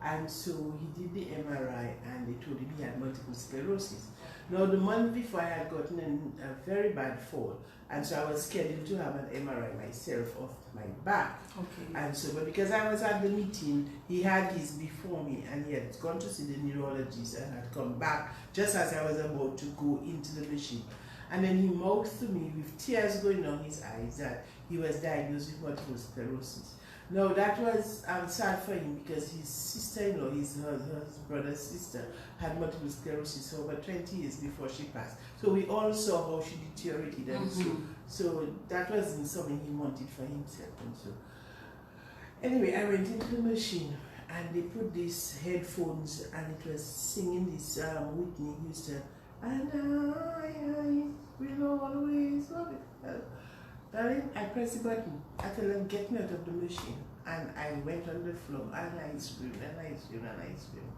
And so he did the MRI and they told him he had multiple sclerosis. Now, the month before, I had gotten in a very bad fall, and so I was scheduled to have an MRI myself of my back. Okay. And so, but because I was at the meeting, he had his before me, and he had gone to see the neurologist and had come back just as I was about to go into the machine. And then he mouthed to me with tears going down his eyes that he was diagnosed with multiple sclerosis. No, that was sad for him, because his sister-in-law, his brother's sister, had multiple sclerosis for over 20 years before she passed. So we all saw how she deteriorated, and so that wasn't something he wanted for himself. And so anyway, I went into the machine, and they put these headphones, and it was singing this Whitney Houston, and I will always love it. Darling, I pressed the button. I told them, get me out of the machine. And I went on the floor, and I screamed, and I screamed, and I screamed.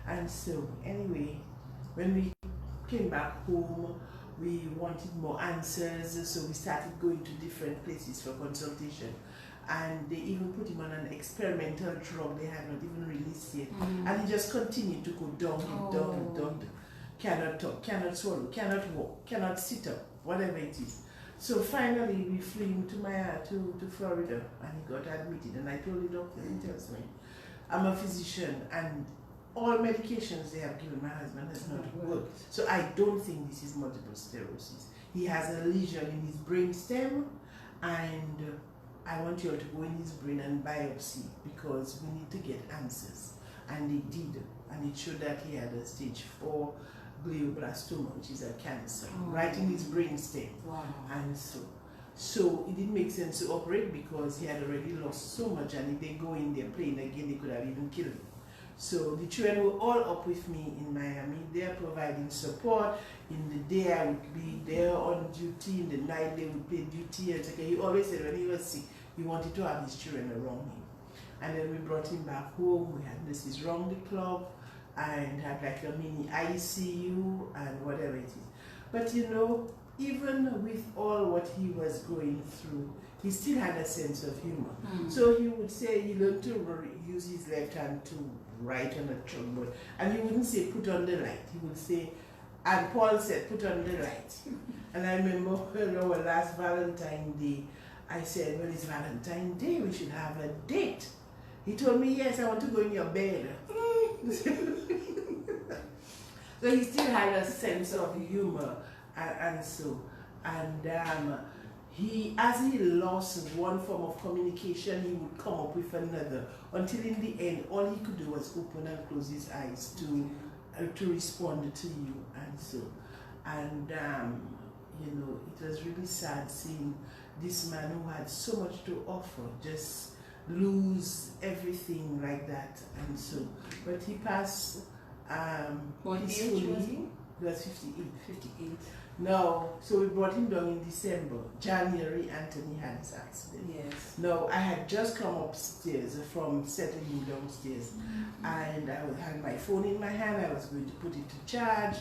And so, anyway, when we came back home, we wanted more answers, so we started going to different places for consultation. And they even put him on an experimental drug they had not even released yet. And he just continued to go down and down and down. Cannot talk, cannot swallow, cannot walk, cannot sit up, whatever it is. So finally, we flew him to Florida, and he got admitted. And I told the doctor, he tells me, I'm a physician, and all medications they have given my husband has not worked. So I don't think this is multiple sclerosis. He has a lesion in his brain stem, and I want you all to go in his brain and biopsy, because we need to get answers. And they did, and it showed that he had a stage 4 glioblastoma, which is a cancer, right in his brain stem. And so it didn't make sense to operate, because he had already lost so much, and if they go in there playing again, they could have even killed him. So the children were all up with me in Miami. They are providing support. In the day I would be there on duty, in the night they would play duty. And he always said when he was sick, he wanted to have his children around him. And then we brought him back home. We had nurses round the clock, and had like a mini ICU and whatever it is. But you know, even with all what he was going through, he still had a sense of humor. So he would say he learned to use his left hand to write on a chalkboard, and he wouldn't say put on the light. He would say, and Paul said put on the light. And I remember our last Valentine's Day, I said, well, it's Valentine's Day, we should have a date. He told me, yes, I want to go in your bed. So he still had a sense of humor, and he, as he lost one form of communication, he would come up with another, until in the end, all he could do was open and close his eyes to respond to you, you know, it was really sad seeing this man who had so much to offer just lose everything like that. And so, but he passed what peacefully. age was he? He was 58. No, so we brought him down in December. January, Anthony had his accident. Yes. No, I had just come upstairs from settling him downstairs, and I had my phone in my hand. I was going to put it to charge,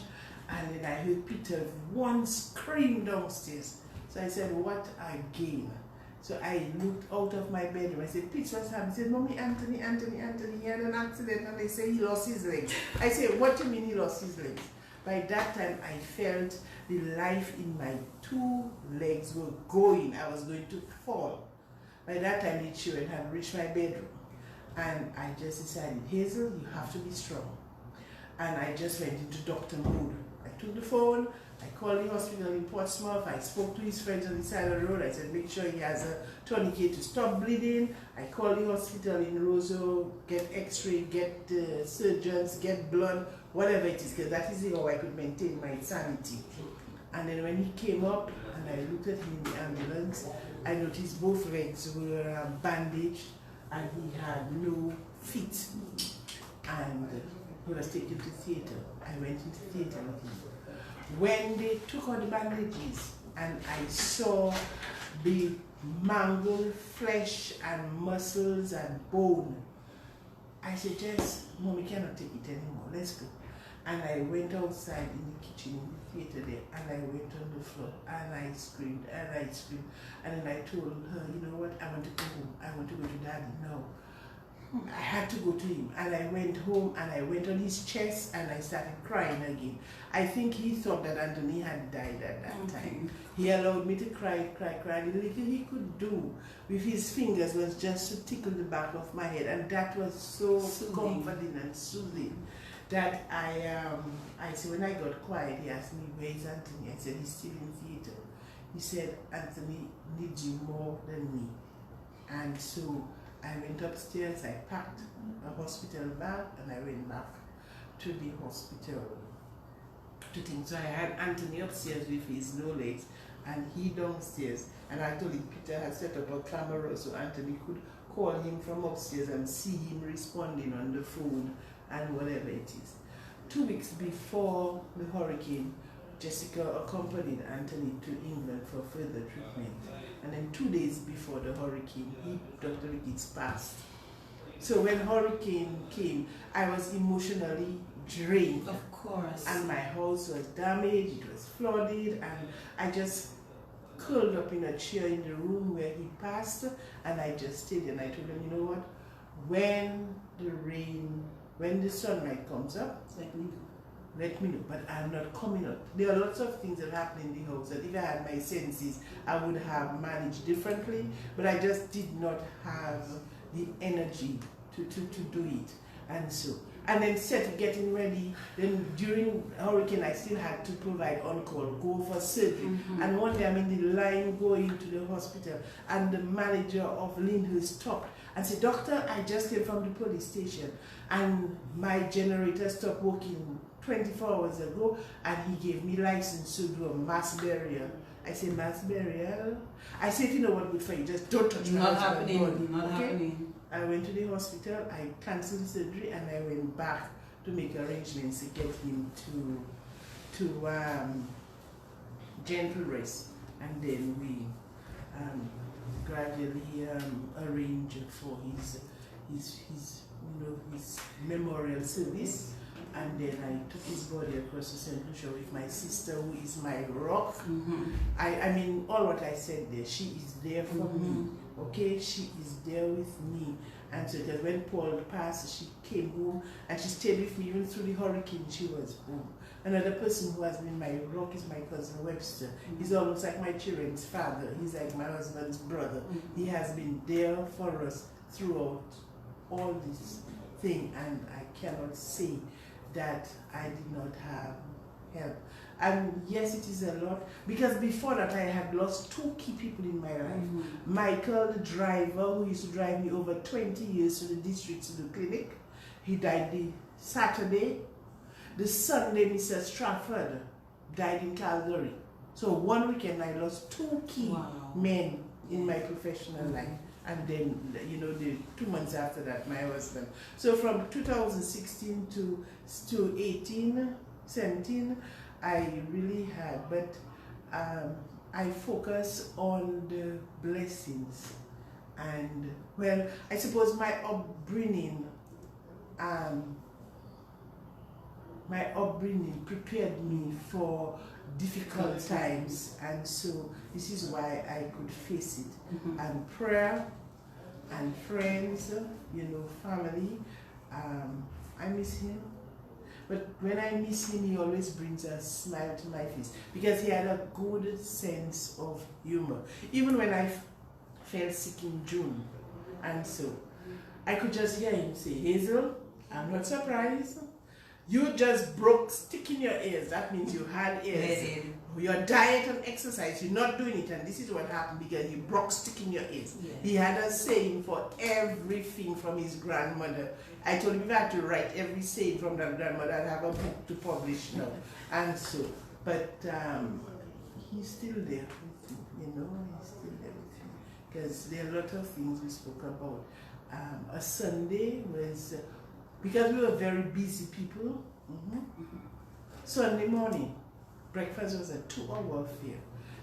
and then I heard Peter one scream downstairs. So I said, what again? So I looked out of my bedroom. I said, Peter, what's happening? He said, Mommy, Anthony, he had an accident, and they say he lost his legs. I said, what do you mean he lost his legs? By that time, I felt the life in my two legs were going. I was going to fall. By that time, the children had reached my bedroom. And I just decided, Hazel, you have to be strong. And I just went into doctor mode. I took the phone, I called the hospital in Portsmouth, I spoke to his friends on the side of the road, I said, make sure he has a tourniquet to stop bleeding. I called the hospital in Roseau, get x-ray, get surgeons, get blood, whatever it is, because that is how I could maintain my sanity. And then when he came up and I looked at him in the ambulance, I noticed both legs were bandaged and he had no feet. And he was taken to theatre. I went into theatre with him. When they took out the bandages and I saw the mangled flesh and muscles and bone, I said, Jess, Mommy cannot take it anymore, let's go. And I went outside in the kitchen, in the theatre there, and I went on the floor, and I screamed, and I screamed. And then I told her, you know what, I want to go home. I want to go to Daddy now. I had to go to him, and I went home, and I went on his chest, and I started crying again. I think he thought that Anthony had died at that time. He allowed me to cry. The little he could do with his fingers was just to tickle the back of my head, and that was so comforting and soothing. That I said, when I got quiet, he asked me, where is Anthony? I said, he's still in theatre. He said, Anthony needs you more than me. And so I went upstairs, I packed a hospital bag, and I went back to the hospital to think. So I had Anthony upstairs with his no legs, and he downstairs. And I told him Peter had set up a camera so Anthony could call him from upstairs and see him responding on the phone and whatever it is. 2 weeks before the hurricane, Jessica accompanied Anthony to England for further treatment. And then 2 days before the hurricane, Dr. Ricketts passed. So when hurricane came, I was emotionally drained. Of course. And my house was damaged, it was flooded, and I just curled up in a chair in the room where he passed, and I just stayed and I told him, you know what, when the sunlight comes up, let me know, but I'm not coming up. There are lots of things that happen in the house that if I had my senses, I would have managed differently, but I just did not have the energy to do it. And then getting ready, then during hurricane, I still had to provide on-call, go for surgery. And one day I'm in the line going to the hospital, and the manager of Lyndhurst stopped and said, Doctor, I just came from the police station, and my generator stopped working 24 hours ago, and he gave me license to do a mass burial. I said, mass burial? I said, you know what, good for you, just don't touch my husband's body. Not happening. I went to the hospital, I cancelled surgery, and I went back to make arrangements to get him to gentle rest. And then we gradually arranged for his memorial service. And then I took his body across to St. Lucia with my sister, who is my rock. I mean, all what I said there, she is there for me. Okay, she is there with me. And so because when Paul passed, she came home and she stayed with me even through the hurricane. She was home. Another person who has been my rock is my cousin Webster. He's almost like my children's father. He's like my husband's brother. He has been there for us throughout all this thing, and I cannot say that I did not have help. And yes, it is a lot, because before that I had lost 2 key people in my life. Michael, the driver, who used to drive me over 20 years to the district, to the clinic. He died the Saturday. The Sunday, Mr. Stratford died in Calgary. So one weekend I lost 2 key men in my professional life. And then, you know, the 2 months after that, my husband. So from 2016 to 18, 17, I really had, but I focus on the blessings. And well, I suppose my upbringing prepared me for difficult times, and so this is why I could face it. And prayer and friends, you know, family. I miss him, but when I miss him, he always brings a smile to my face because he had a good sense of humor. Even when I fell sick in June, and so I could just hear him say, "Hazel, I'm not surprised. You just broke stick in your ears. That means you had ears. Your diet and exercise, you're not doing it, and this is what happened because you broke stick in your ears." Yeah. He had a saying for everything from his grandmother. I told him I had to write every saying from that grandmother. I'd have a book to publish now. And so, but he's still there with me, you know, he's still there with me. Because there are a lot of things we spoke about. A Sunday was, because we were very busy people, Sunday morning, breakfast was a 2-hour affair.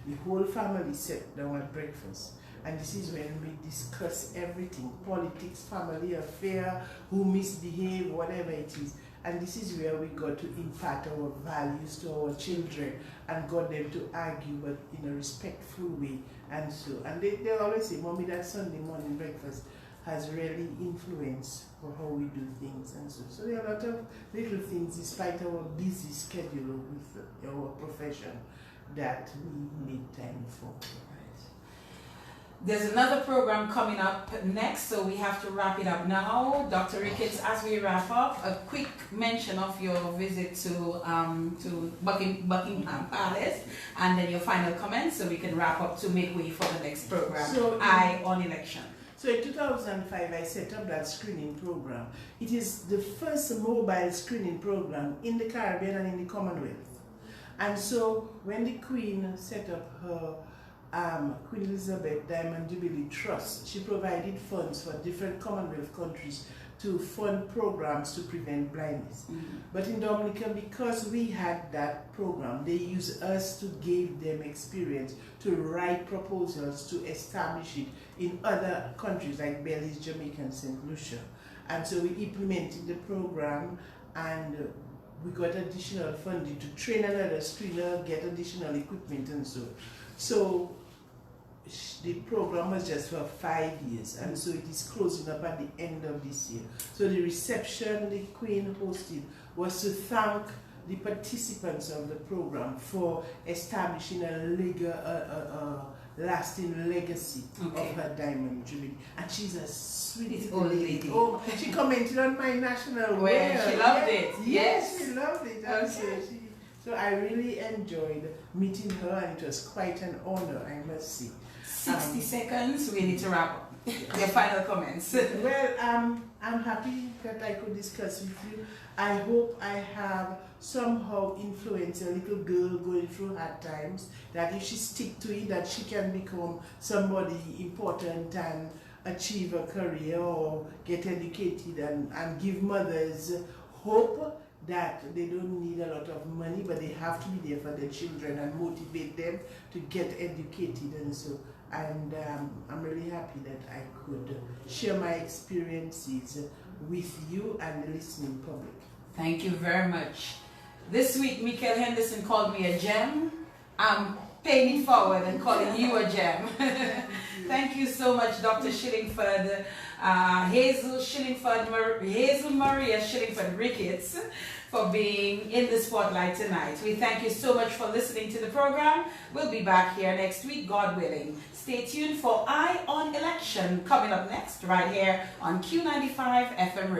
The whole family sat down at breakfast. And this is when we discuss everything, politics, family affair, who misbehaved, whatever it is. And this is where we got to impart our values to our children and got them to argue, but in a respectful way. And so, and they always say, "Mommy, that Sunday morning breakfast has really influenced for how we do things." And so there are a lot of little things, despite our busy schedule with our profession, that we need time for. There's another program coming up next, so we have to wrap it up now. Dr. Ricketts, as we wrap up, a quick mention of your visit to Buckingham Palace, and then your final comments, so we can wrap up to make way for the next program, so, on election. So in 2005, I set up that screening program. It is the first mobile screening program in the Caribbean and in the Commonwealth. And so when the Queen set up her Queen Elizabeth Diamond Jubilee Trust, she provided funds for different Commonwealth countries to fund programs to prevent blindness. But in Dominica, because we had that program, they used us to give them experience to write proposals to establish it in other countries like Belize, Jamaica, and St. Lucia. And so we implemented the program, and we got additional funding to train another screener, get additional equipment, and so. So the program was just for 5 years, and so it is closing up at the end of this year. So the reception the Queen hosted was to thank the participants of the program for establishing a lasting legacy of her Diamond Jubilee. And she's a sweet old lady. Oh, she commented on my national wear. She loved it. Yes, she loved it. So I really enjoyed meeting her, and it was quite an honor, I must say. 60 seconds, we need to wrap up. Your final comments. Well, I'm happy that I could discuss with you. I hope I have somehow influenced a little girl going through hard times, that if she sticks to it, that she can become somebody important and achieve a career or get educated, and give mothers hope that they don't need a lot of money, but they have to be there for their children and motivate them to get educated. And so, and I'm really happy that I could share my experiences with you and the listening public. Thank you very much. This week, Michael Henderson called me a gem. I'm paying it forward and calling you a gem. Thank you so much, Dr. Shillingford, Hazel Maria Shillingford-Ricketts, for being in the spotlight tonight. We thank you so much for listening to the program. We'll be back here next week, God willing. Stay tuned for Eye on Election coming up next, right here on Q95 FM Radio.